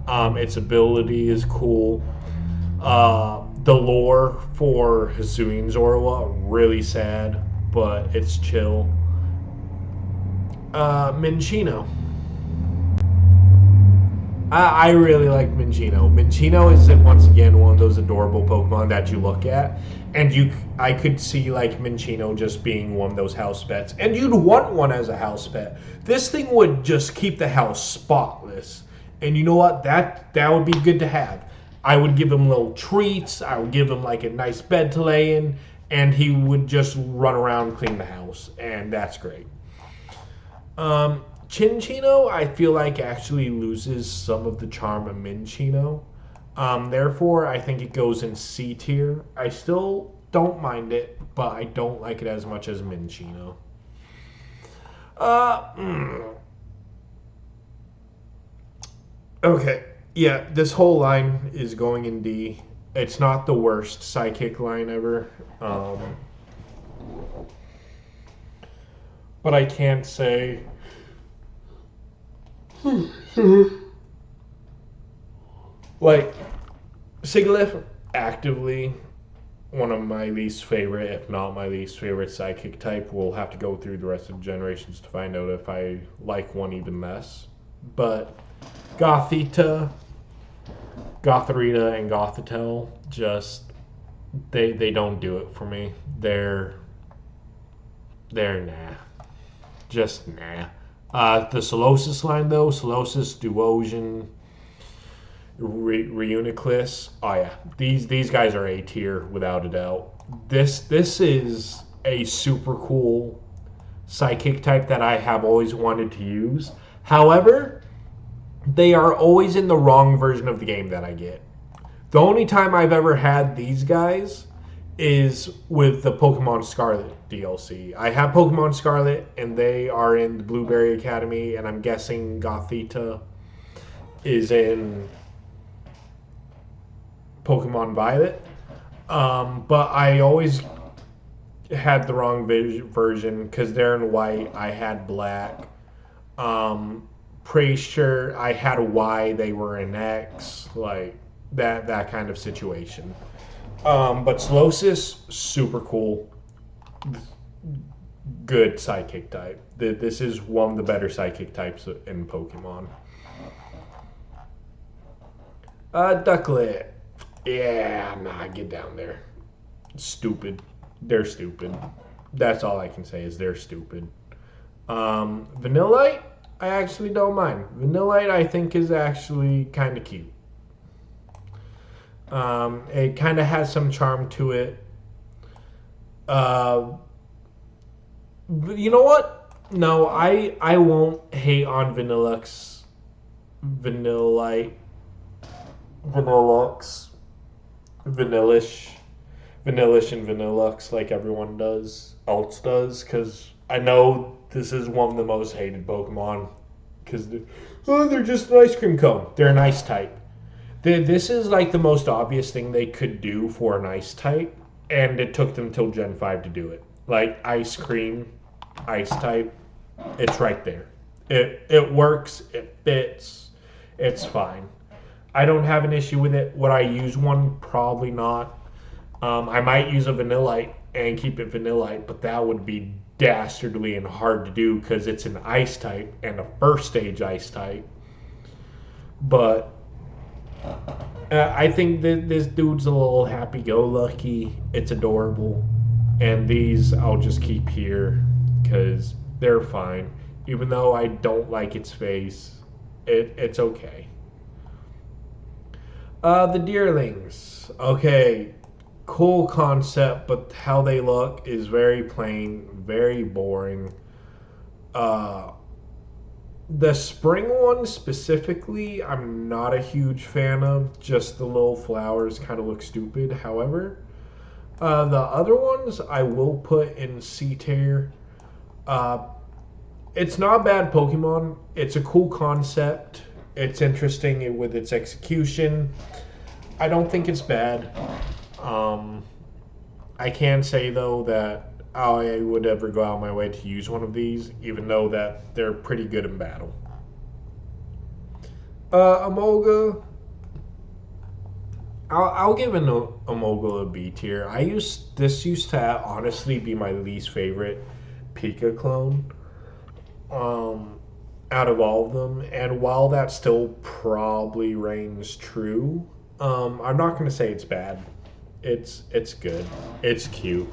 Its ability is cool. The lore for Hisuian Zorua really sad, but it's chill. Minchino. I really like Minchino. Minchino is once again one of those adorable Pokemon that you look at, and I could see like Minchino just being one of those house pets, and you'd want one as a house pet. This thing would just keep the house spotless, and you know what? That would be good to have. I would give him little treats. I would give him like a nice bed to lay in, and he would just run around, clean the house, and that's great. Chinchino, I feel like actually loses some of the charm of Minchino. Therefore, I think it goes in C tier. I still don't mind it, but I don't like it as much as Minchino. Okay, yeah, this whole line is going in D. It's not the worst Psychic line ever. But I can't say like Sigilyph actively one of my least favorite, if not my least favorite psychic type. We'll have to go through the rest of the generations to find out if I like one even less. But Gothita, Gothorita, and Gothitelle just they don't do it for me. They're nah. Just nah. The Solosis line though, Solosis, Duosion, Reuniclus. Oh yeah, these guys are A tier without a doubt. This is a super cool psychic type that I have always wanted to use. However, they are always in the wrong version of the game that I get. The only time I've ever had these guys is with the Pokemon Scarlet DLC. I have Pokemon Scarlet, and they are in the Blueberry Academy, and I'm guessing Gothita is in Pokemon Violet. But I always had the wrong version because they're in white. I had black. Pretty sure I had a Y. They were in X. Like that kind of situation. But Solosis, super cool. Good psychic type. This is one of the better psychic types in Pokemon. Ducklet. Yeah, nah, get down there. Stupid. They're stupid. That's all I can say is they're stupid. Vanillite, I actually don't mind. Vanillite, I think, is actually kind of cute. It kind of has some charm to it. But you know what? No, I won't hate on Vanillite, Vanillish, and Vanillux like everyone else does, because I know this is one of the most hated Pokemon, because they're just an ice cream cone. They're an ice type. This is like the most obvious thing they could do for an ice type, and it took them till Gen 5 to do it. Like ice cream, ice type, it's right there. It works, it fits, it's fine. I don't have an issue with it. Would I use one? Probably not. I might use a Vanillite and keep it Vanillite, but that would be dastardly and hard to do because it's an ice type and a first stage ice type. But I think that this dude's a little happy-go-lucky. It's adorable. And these I'll just keep here because they're fine. Even though I don't like its face, it's okay. The Deerlings. Okay, cool concept, but how they look is very plain, very boring. Uh, the spring one specifically, I'm not a huge fan of. Just the little flowers kind of look stupid. However, the other ones I will put in C tier. Uh, it's not a bad Pokemon. It's a cool concept. It's interesting with its execution. I don't think it's bad. Um, I can say though that I would ever go out of my way to use one of these, even though that they're pretty good in battle. Emolga, I'll give an Emolga a B tier. This used to honestly be my least favorite Pika clone. Um, Out of all of them, and while that still probably reigns true, I'm not gonna say it's bad. It's good. It's cute.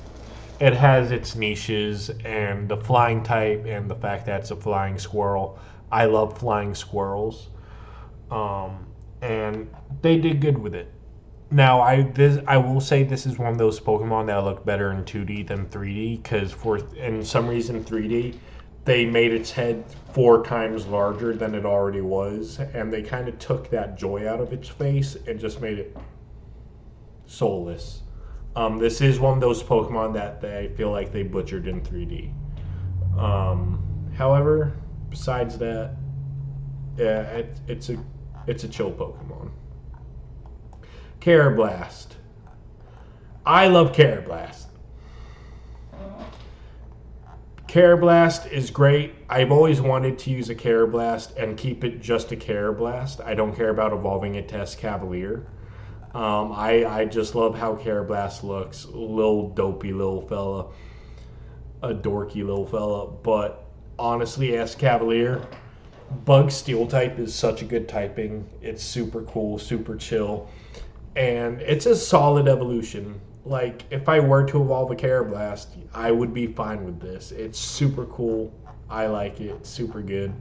It has its niches and the flying type and the fact that it's a flying squirrel. I love flying squirrels, and they did good with it. Now I will say this is one of those Pokemon that look better in 2D than 3D because for in some reason 3D they made its head 4 times larger than it already was, and they kind of took that joy out of its face and just made it soulless. This is one of those Pokemon that I feel like they butchered in 3D. However, besides that, yeah, it's a chill Pokemon. Carablast. I love Carablast. Carablast is great. I've always wanted to use a Carablast and keep it just a Carablast. I don't care about evolving it to Escavalier. I just love how Carablast looks. Little dopey little fella. A dorky little fella. But honestly, Escavalier, Bug Steel type is such a good typing. It's super cool, super chill. And it's a solid evolution. Like, if I were to evolve a Carablast, I would be fine with this. It's super cool. I like it. It's super good.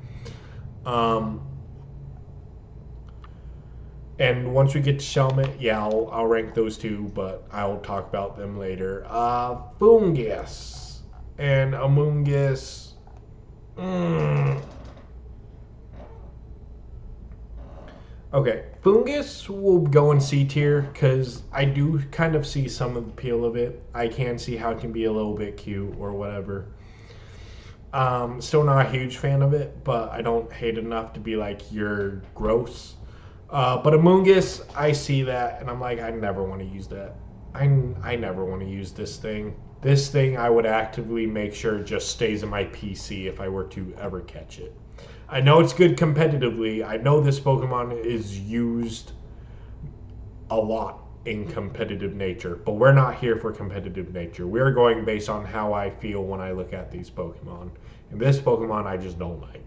And once we get to Shelmet, yeah, I'll rank those two, but I'll talk about them later. Foongus and Amoonguss. Okay, Foongus will go in C tier because I do kind of see some of the appeal of it. I can see how it can be a little bit cute or whatever. Still not a huge fan of it, but I don't hate it enough to be like, you're gross. But Amoonguss, I see that, and I'm like, I never want to use that. I never want to use this thing. This thing I would actively make sure just stays in my PC if I were to ever catch it. I know it's good competitively. I know this Pokemon is used a lot in competitive nature, but we're not here for competitive nature. We're going based on how I feel when I look at these Pokemon. And this Pokemon I just don't like.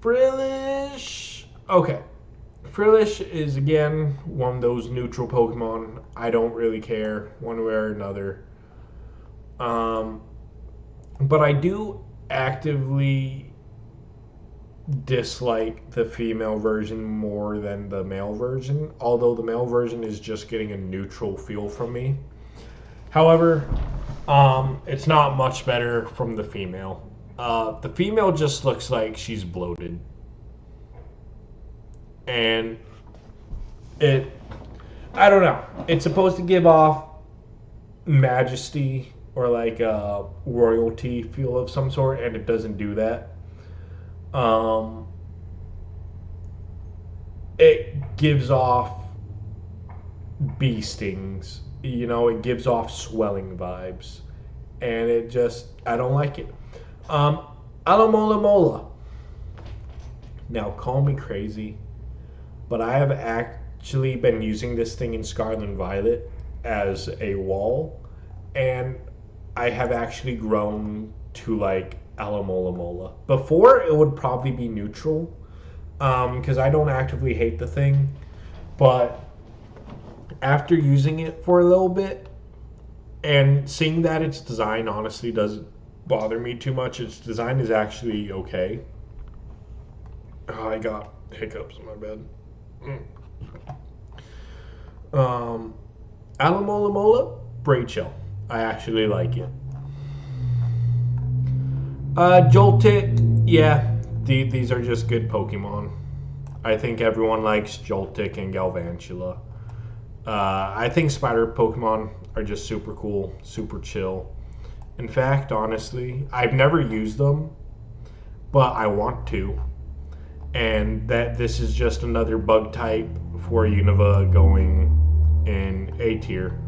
Frillish. Okay. Frillish is, again, one of those neutral Pokemon. I don't really care one way or another. But I do actively dislike the female version more than the male version, although the male version is just getting a neutral feel from me. However, it's not much better from the female. The female just looks like she's bloated. And I don't know. It's supposed to give off majesty or like a royalty feel of some sort, and it doesn't do that. It gives off bee stings. You know, it gives off swelling vibes. And I don't like it. Alamola Mola. Now, call me crazy, but I have actually been using this thing in Scarlet and Violet as a wall, and I have actually grown to like Alamola Mola. Before, it would probably be neutral, because I don't actively hate the thing, but after using it for a little bit and seeing that its design honestly doesn't bother me too much. Its design is actually okay. Oh, I got hiccups in my bed. Alamola Braid Shell. I actually like it. Joltik, yeah, these are just good Pokemon. I think everyone likes Joltik and Galvantula. I think spider Pokemon are just super cool, super chill. In fact, honestly, I've never used them, but I want to. And that this is just another bug type for Unova going in A tier.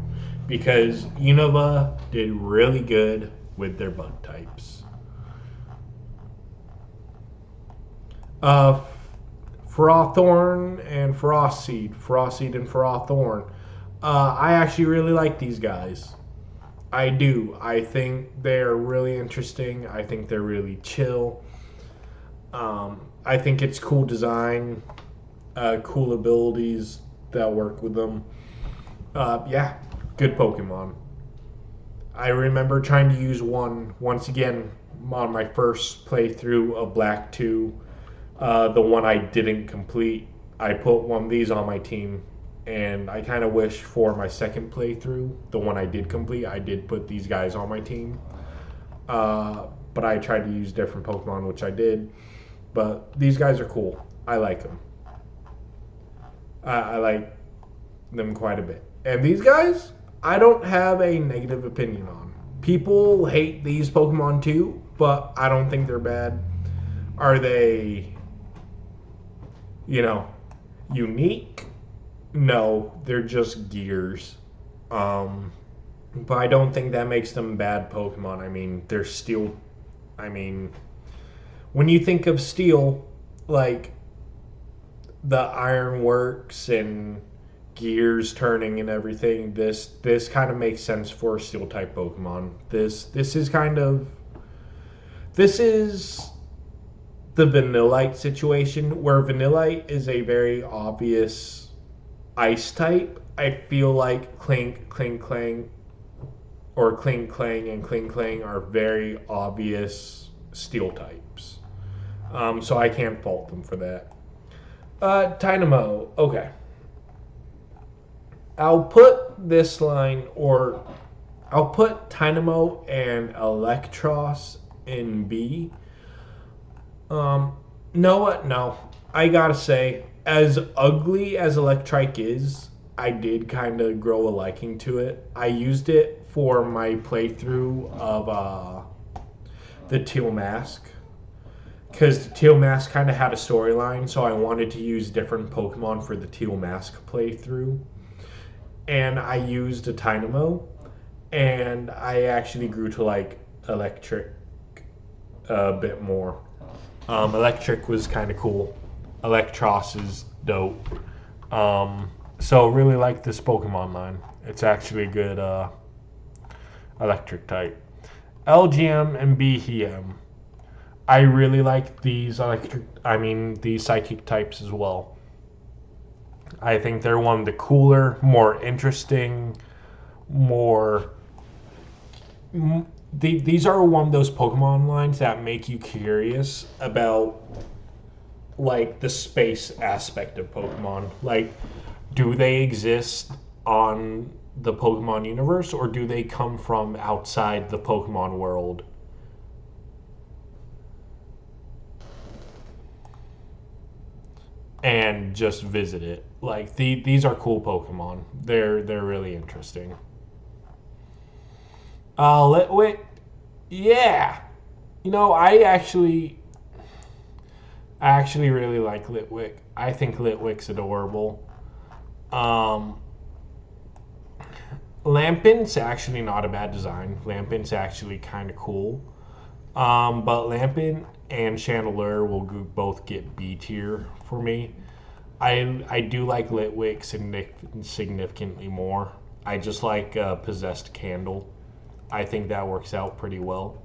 Because Unova did really good with their bug types. Ferrothorn and Frostseed. Frostseed and Ferrothorn. I actually really like these guys. I do. I think they're really interesting. I think they're really chill. I think it's cool design, cool abilities that work with them. Yeah, good Pokemon. I remember trying to use one once again on my first playthrough of Black 2. The one I didn't complete. I put one of these on my team, and I kind of wish for my second playthrough, the one I did complete, I did put these guys on my team. But I tried to use different Pokemon, which I did. But these guys are cool. I like them. I like them quite a bit. And these guys, I don't have a negative opinion on. People hate these Pokemon too, but I don't think they're bad. Are they, unique? No, they're just gears. But I don't think that makes them bad Pokemon. I mean, they're steel. I mean, when you think of steel, like the ironworks and gears turning and everything, this kind of makes sense for a steel type Pokemon. This is the Vanillite situation, where Vanillite is a very obvious ice type. I feel like Clink, Clang, or Clink, Clang, and Clink, Clang are very obvious steel types. So I can't fault them for that. Dynamo, okay. I'll put Dynamo and Electros in B. No. I gotta say, as ugly as Electrike is, I did kind of grow a liking to it. I used it for my playthrough of the Teal Mask, because the Teal Mask kind of had a storyline, so I wanted to use different Pokemon for the Teal Mask playthrough. And I used a Dynamo, and I actually grew to like Electric a bit more. Electric was kind of cool. Electros is dope. So really like this Pokemon line. It's actually a good electric type. LGM and BHM. I really like these these psychic types as well. I think they're one of the cooler, more interesting, these are one of those Pokemon lines that make you curious about like the space aspect of Pokemon. Like, do they exist on the Pokemon universe, or do they come from outside the Pokemon world? And just visit it. Like these are cool Pokemon. They're really interesting. Litwick, yeah. I actually really like Litwick. I think Litwick's adorable. Lampent's actually not a bad design. Lampent's actually kind of cool. But Lampent and Chandelure will both get B tier for me. I do like Litwick significantly more. I just like Possessed Candle. I think that works out pretty well.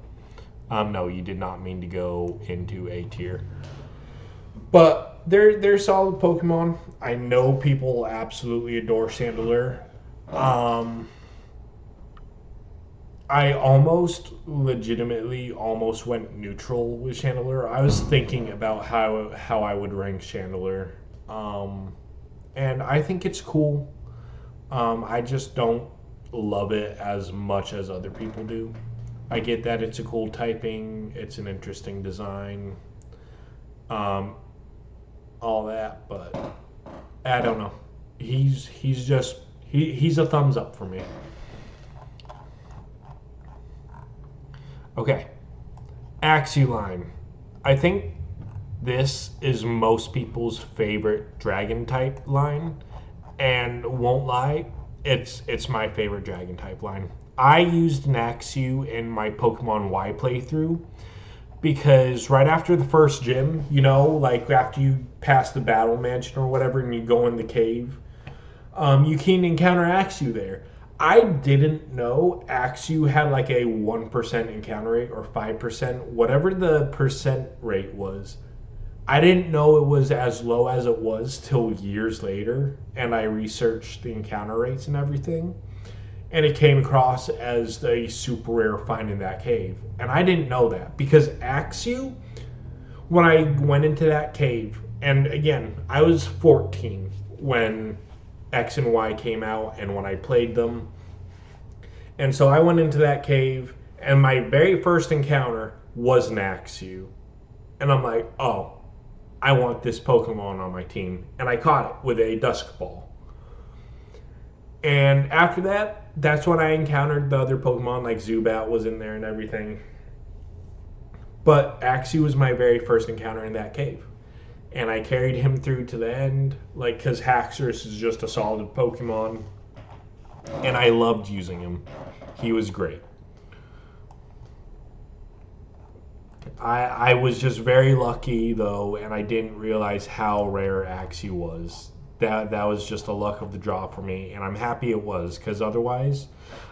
No, you did not mean to go into A tier. But they're solid Pokemon. I know people absolutely adore Chandelure. Um, I almost legitimately almost went neutral with Chandelure. I was thinking about how I would rank Chandelure. Um, and I think it's cool. I just don't love it as much as other people do. I get that it's a cool typing, it's an interesting design, um, all that, but I don't know. He's just he's a thumbs up for me. Okay, Axeline. I think this is most people's favorite dragon type line, and won't lie, it's my favorite dragon type line. I used Naxu in my Pokemon Y playthrough because right after the first gym, like after you pass the battle mansion or whatever and you go in the cave, you can encounter Axew there. I didn't know Axew had like a 1% encounter rate or 5%, whatever the percent rate was. I didn't know it was as low as it was till years later, and I researched the encounter rates and everything, and it came across as a super rare find in that cave. And I didn't know that because Axew, when I went into that cave, and again, I was 14 when X and Y came out and when I played them. And so I went into that cave, and my very first encounter was Naxu. And I'm like, oh, I want this Pokemon on my team. And I caught it with a Dusk Ball. And after that, that's when I encountered the other Pokemon, like Zubat was in there and everything. But Axew was my very first encounter in that cave. And I carried him through to the end, like, because Haxorus is just a solid Pokemon. And I loved using him. He was great. I was just very lucky, though, and I didn't realize how rare Axew was. That was just a luck of the draw for me, and I'm happy it was, because otherwise,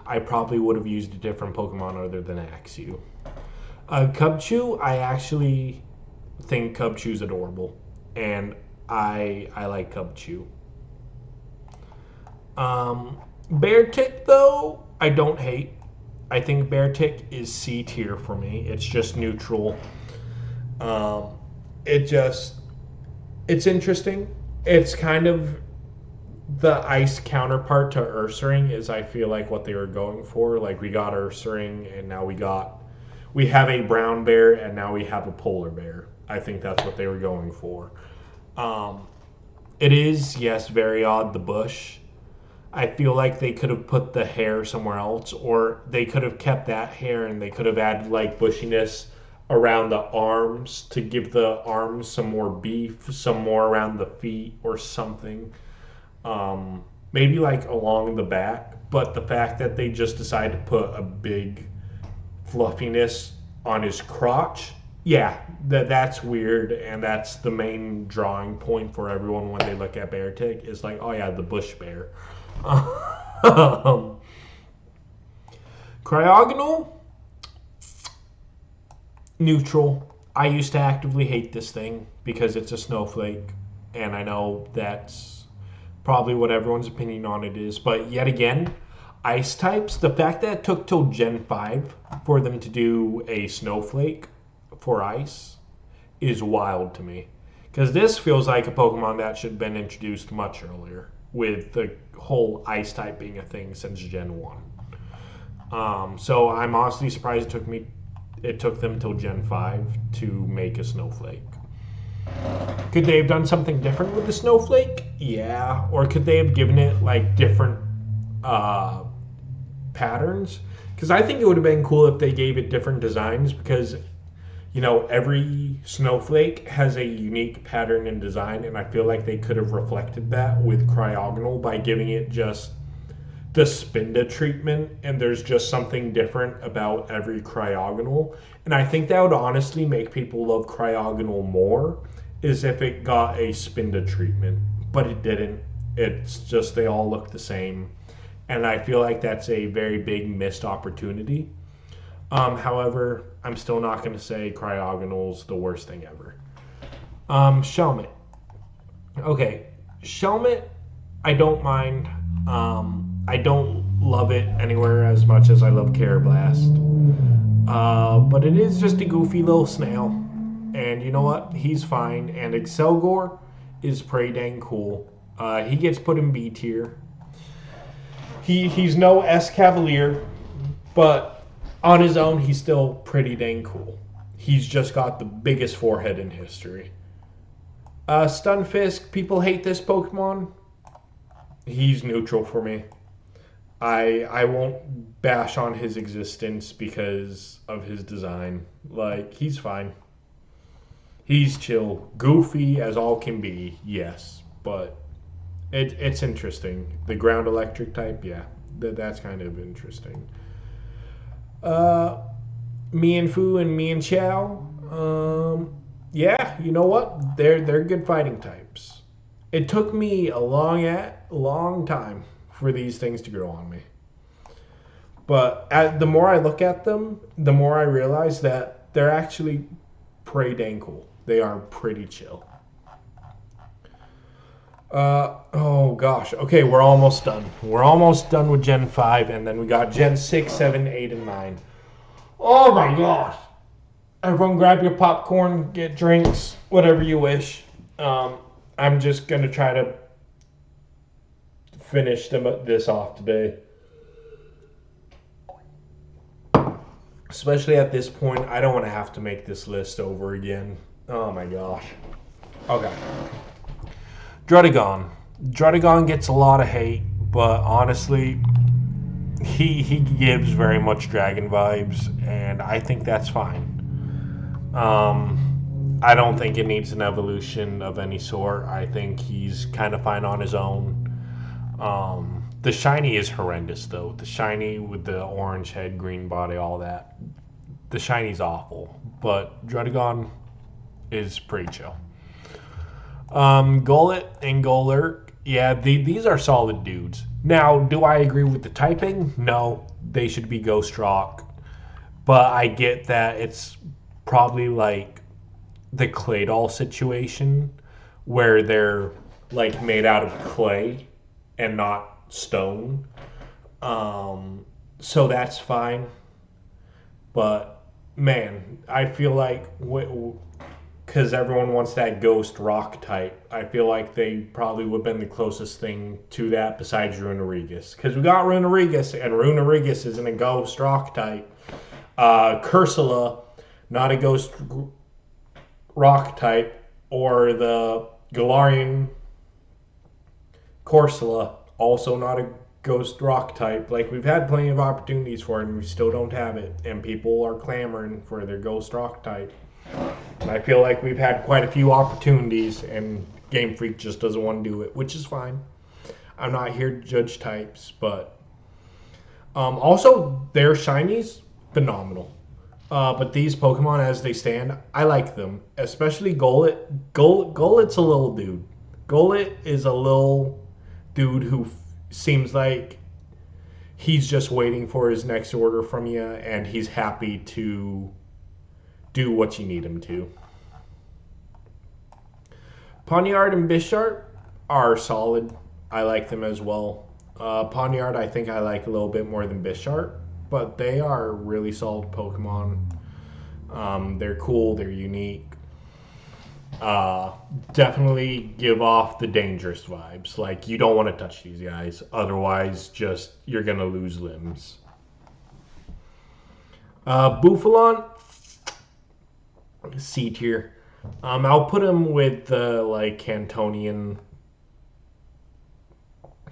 I probably would have used a different Pokemon other than Axew. Cubchoo, I actually think Cubchoo's adorable, and I like Cubchoo. Beartic, though, I don't hate. I think Beartic is C tier for me. It's just neutral. Um, it's interesting. It's kind of the ice counterpart to Ursaring is I feel like what they were going for. Like we got Ursaring and now we have a brown bear and now we have a polar bear. I think that's what they were going for. Um, it is, yes, very odd, the bush. I feel like they could have put the hair somewhere else, or they could have kept that hair and they could have added like bushiness around the arms to give the arms some more beef, some more around the feet or something. Maybe like along the back, but the fact that they just decided to put a big fluffiness on his crotch, yeah, that's weird, and that's the main drawing point for everyone when they look at Beartic is like, oh yeah, the bush bear. Cryogonal, neutral. I used to actively hate this thing because it's a snowflake, and I know that's probably what everyone's opinion on it is. But yet again, ice types, the fact that it took till Gen 5 for them to do a snowflake for ice is wild to me. Because this feels like a Pokemon that should have been introduced much earlier, with the whole ice type being a thing since Gen 1. So I'm honestly surprised it took them till Gen 5 to make a snowflake. Could they have done something different with the snowflake? Yeah. Or could they have given it like different patterns? Because I think it would have been cool if they gave it different designs because every snowflake has a unique pattern and design, and I feel like they could have reflected that with Cryogonal by giving it just the Spinda treatment, and there's just something different about every Cryogonal. And I think that would honestly make people love Cryogonal more, is if it got a Spinda treatment, but it didn't. It's just they all look the same, and I feel like that's a very big missed opportunity. However, I'm still not going to say Cryogonal's the worst thing ever. Shelmet. Okay, Shelmet, I don't mind. I don't love it anywhere as much as I love Carablast. But it is just a goofy little snail. And you know what? He's fine. And Excelgor is pretty dang cool. He gets put in B tier. He's no S Cavalier, but on his own, he's still pretty dang cool. He's just got the biggest forehead in history. Stunfisk, people hate this Pokemon. He's neutral for me. I won't bash on his existence because of his design. Like, he's fine. He's chill. Goofy as all can be, yes. But it's interesting. The ground electric type, yeah. That's kind of interesting. Uh, Mienfoo and Mienshao. Yeah, you know what? They're good fighting types. It took me a long time for these things to grow on me. But the more I look at them, the more I realize that they're actually pretty dang cool. They are pretty chill. Oh gosh. Okay, we're almost done. We're almost done with Gen 5, and then we got Gen 6, 7, 8, and 9. Oh my gosh. Everyone grab your popcorn, get drinks, whatever you wish. I'm just going to try to finish this off today. Especially at this point, I don't want to have to make this list over again. Oh my gosh. Okay. Druddigon. Druddigon gets a lot of hate, but honestly, he gives very much dragon vibes, and I think that's fine. I don't think it needs an evolution of any sort. I think he's kind of fine on his own. The shiny is horrendous, though. The shiny with the orange head, green body, all that. The shiny's awful, but Druddigon is pretty chill. Golett and Golurk, yeah, these are solid dudes. Now, do I agree with the typing? No, they should be Ghost Rock. But I get that it's probably like the Claydol situation where they're like made out of clay and not stone. So that's fine. But man, I feel like because everyone wants that ghost rock type, I feel like they probably would have been the closest thing to that besides Runerigus. Because we got Runerigus, and Runerigus isn't a ghost rock type. Cursula, not a ghost rock type, or the Galarian Corsola, also not a ghost rock type. Like, we've had plenty of opportunities for it, and we still don't have it. And people are clamoring for their ghost rock type. And I feel like we've had quite a few opportunities, and Game Freak just doesn't want to do it, which is fine. I'm not here to judge types, but also their shinies, phenomenal. But these Pokemon, as they stand, I like them, especially Golett. Golett's a little dude. Golett is a little dude who seems like he's just waiting for his next order from you, and he's happy to do what you need him to. Pawniard and Bisharp are solid. I like them as well. Pawniard I think I like a little bit more than Bisharp, but they are really solid Pokemon. They're cool, they're unique. Definitely give off the dangerous vibes. Like, you don't want to touch these guys, otherwise just you're gonna lose limbs. Bufalon, C tier. I'll put him with the like Cantonian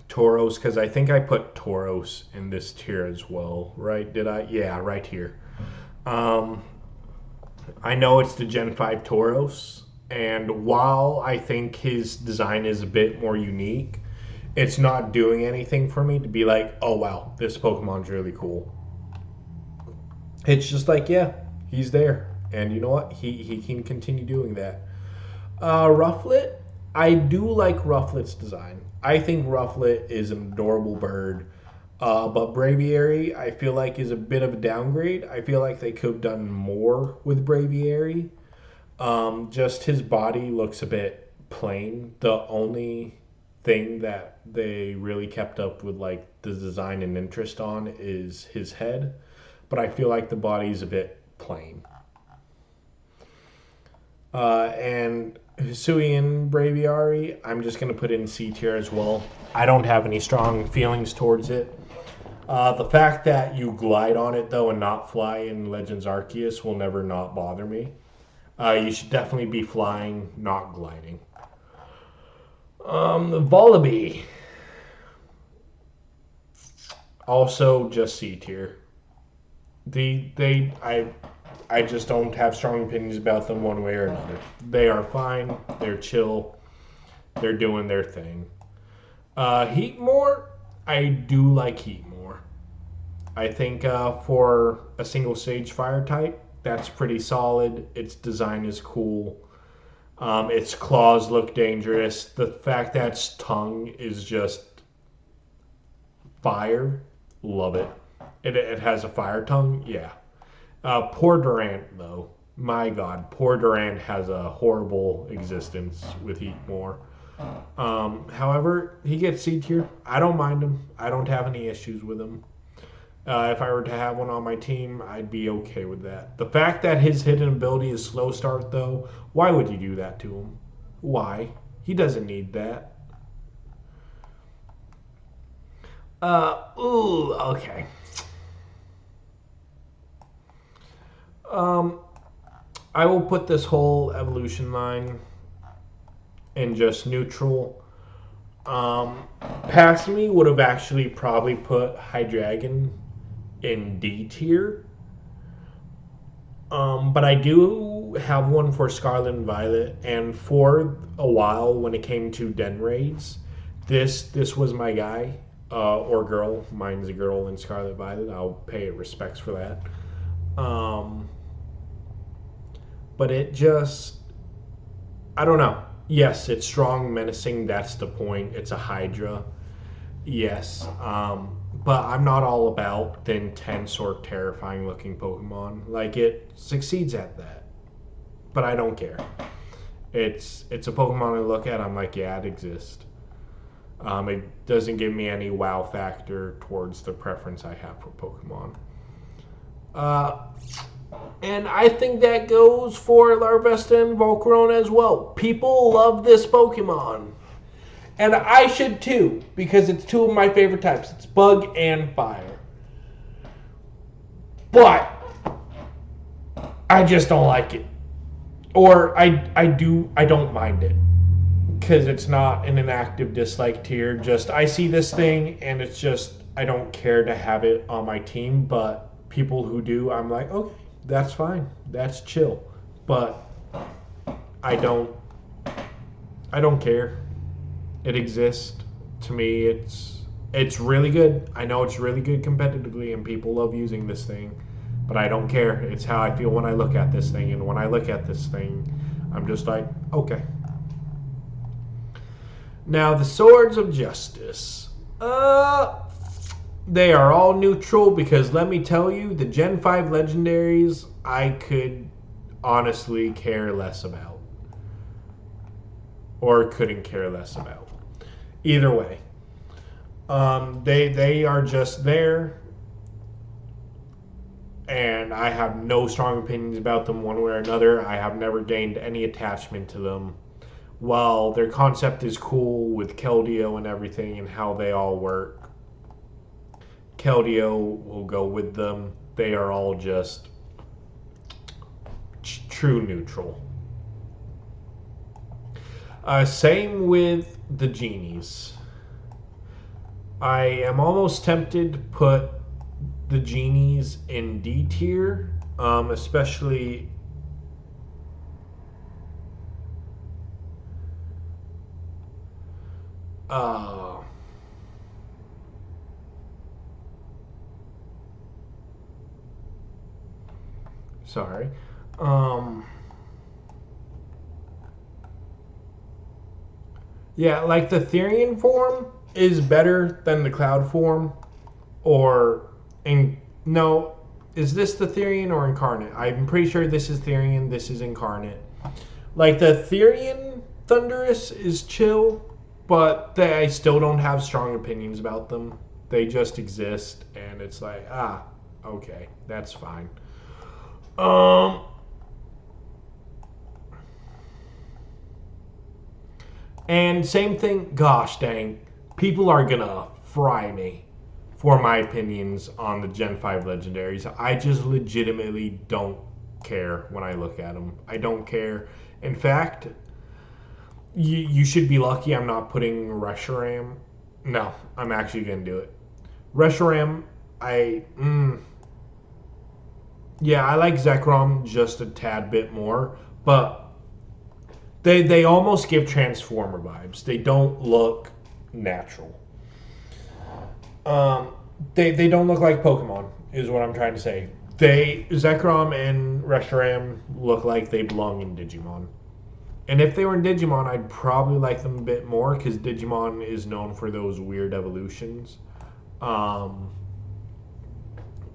Tauros because I think I put Tauros in this tier as well, right? Did I? Yeah, right here. I know it's the Gen 5 Tauros, and while I think his design is a bit more unique, it's not doing anything for me to be like, oh wow, this Pokemon's really cool. It's just like, yeah, he's there. And you know what? He can continue doing that. Rufflet, I do like Rufflet's design. I think Rufflet is an adorable bird. But Braviary, I feel like, is a bit of a downgrade. I feel like they could have done more with Braviary. Just his body looks a bit plain. The only thing that they really kept up with like the design and interest on is his head, but I feel like the body's a bit plain. And Hisuian Braviary, I'm just going to put in C tier as well. I don't have any strong feelings towards it. The fact that you glide on it, though, and not fly in Legends Arceus will never not bother me. You should definitely be flying, not gliding. The Volibee. Also just C tier. I just don't have strong opinions about them one way or another. They are fine. They're chill. They're doing their thing. Heatmore, I do like Heatmore. I think for a single stage fire type, that's pretty solid. Its design is cool. Its claws look dangerous. The fact that its tongue is just fire, love it. It has a fire tongue, yeah. Poor Durant, though. My God, poor Durant has a horrible existence with Heatmore. However, he gets C tier. I don't mind him. I don't have any issues with him. If I were to have one on my team, I'd be okay with that. The fact that his hidden ability is slow start, though, why would you do that to him? Why? He doesn't need that. Okay. I will put this whole evolution line in just neutral. Past me would have actually probably put Hydreigon in D tier. But I do have one for Scarlet and Violet, and for a while when it came to Den raids, this was my guy, or girl. Mine's a girl in Scarlet Violet. I'll pay it respects for that. But it just, I don't know. Yes, it's strong, menacing. That's the point. It's a Hydra. Yes. But I'm not all about the intense or terrifying looking Pokemon. Like, it succeeds at that. But I don't care. It's a Pokemon I look at, I'm like, yeah, it exists. It doesn't give me any wow factor towards the preference I have for Pokemon. And I think that goes for Larvesta and Volcarona as well. People love this Pokemon. And I should too, because it's two of my favorite types. It's Bug and Fire. But I just don't like it. Or I don't mind it. Because it's not in an active dislike tier. Just, I see this thing and it's just, I don't care to have it on my team. But people who do, I'm like, okay, that's fine. That's chill. But I don't care. It exists. To me, it's really good. I know it's really good competitively, and people love using this thing, but I don't care. It's how I feel when I look at this thing, and when I look at this thing, I'm just like, okay. Now, the Swords of Justice. They are all neutral, because let me tell you, the Gen 5 Legendaries, I could honestly care less about. Or couldn't care less about. Either way. They are just there. And I have no strong opinions about them one way or another. I have never gained any attachment to them. While their concept is cool with Keldeo and everything and how they all work, Keldeo will go with them. They are all just true neutral. Same with the Genies. I am almost tempted to put the Genies in D tier, especially sorry. Yeah, like the Therian form is better than the Cloud form, no, is this the Therian or Incarnate? I'm pretty sure this is Therian, this is Incarnate. Like the Therian Thunderous is chill, but I still don't have strong opinions about them. They just exist, and it's like, okay, that's fine. Um, and same thing, gosh dang, people are gonna fry me for my opinions on the Gen 5 legendaries. I just legitimately don't care when I look at them. I don't care. In fact, you should be lucky I'm not putting Reshiram. No, I'm actually gonna do it. Reshiram, yeah, I like Zekrom just a tad bit more, but they almost give Transformer vibes. They don't look natural. Um, they don't look like Pokemon, is what I'm trying to say. Zekrom and Reshiram look like they belong in Digimon. And if they were in Digimon, I'd probably like them a bit more because Digimon is known for those weird evolutions. Um,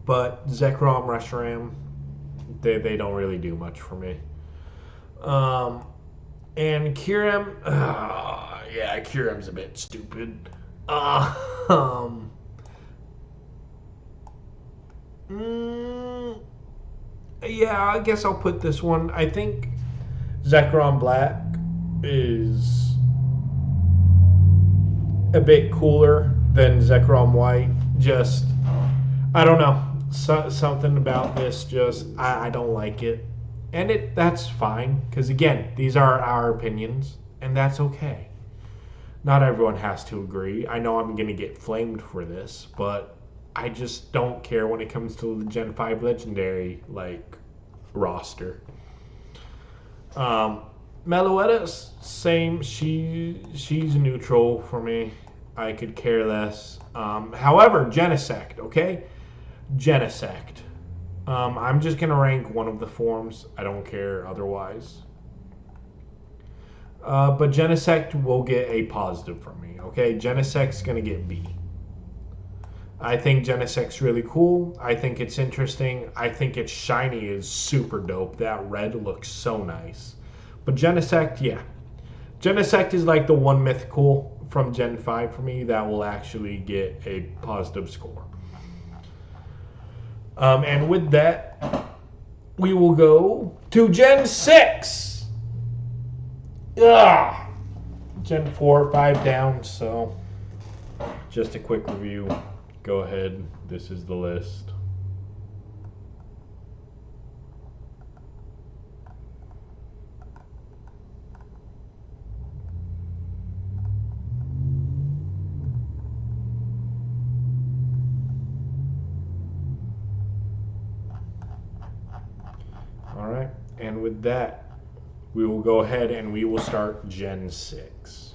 but Zekrom, Reshiram, they don't really do much for me. Um, and Kyurem, yeah, Kyurem's a bit stupid. Um, mm, yeah, I guess I'll put this one. I think Zekrom Black is a bit cooler than Zekrom White. Just, I don't know. Something about this just, I don't like it. And that's fine, because again, these are our opinions, and that's okay. Not everyone has to agree. I know I'm going to get flamed for this, but I just don't care when it comes to the Gen 5 Legendary, roster. Meloetta, same. She's neutral for me. I could care less. However, Genesect, okay? Genesect. I'm just going to rank one of the forms. I don't care otherwise. But Genesect will get a positive from me, okay? Genesect's going to get B. I think Genesect's really cool. I think it's interesting. I think its shiny is super dope. That red looks so nice. But Genesect, yeah. Genesect is like the one mythical from Gen 5 for me that will actually get a positive score. And with that, we will go to Gen 6. Ugh. Gen 4, 5 down, so just a quick review. Go ahead. This is the list. All right. And with that, we will go ahead and we will start Gen 6.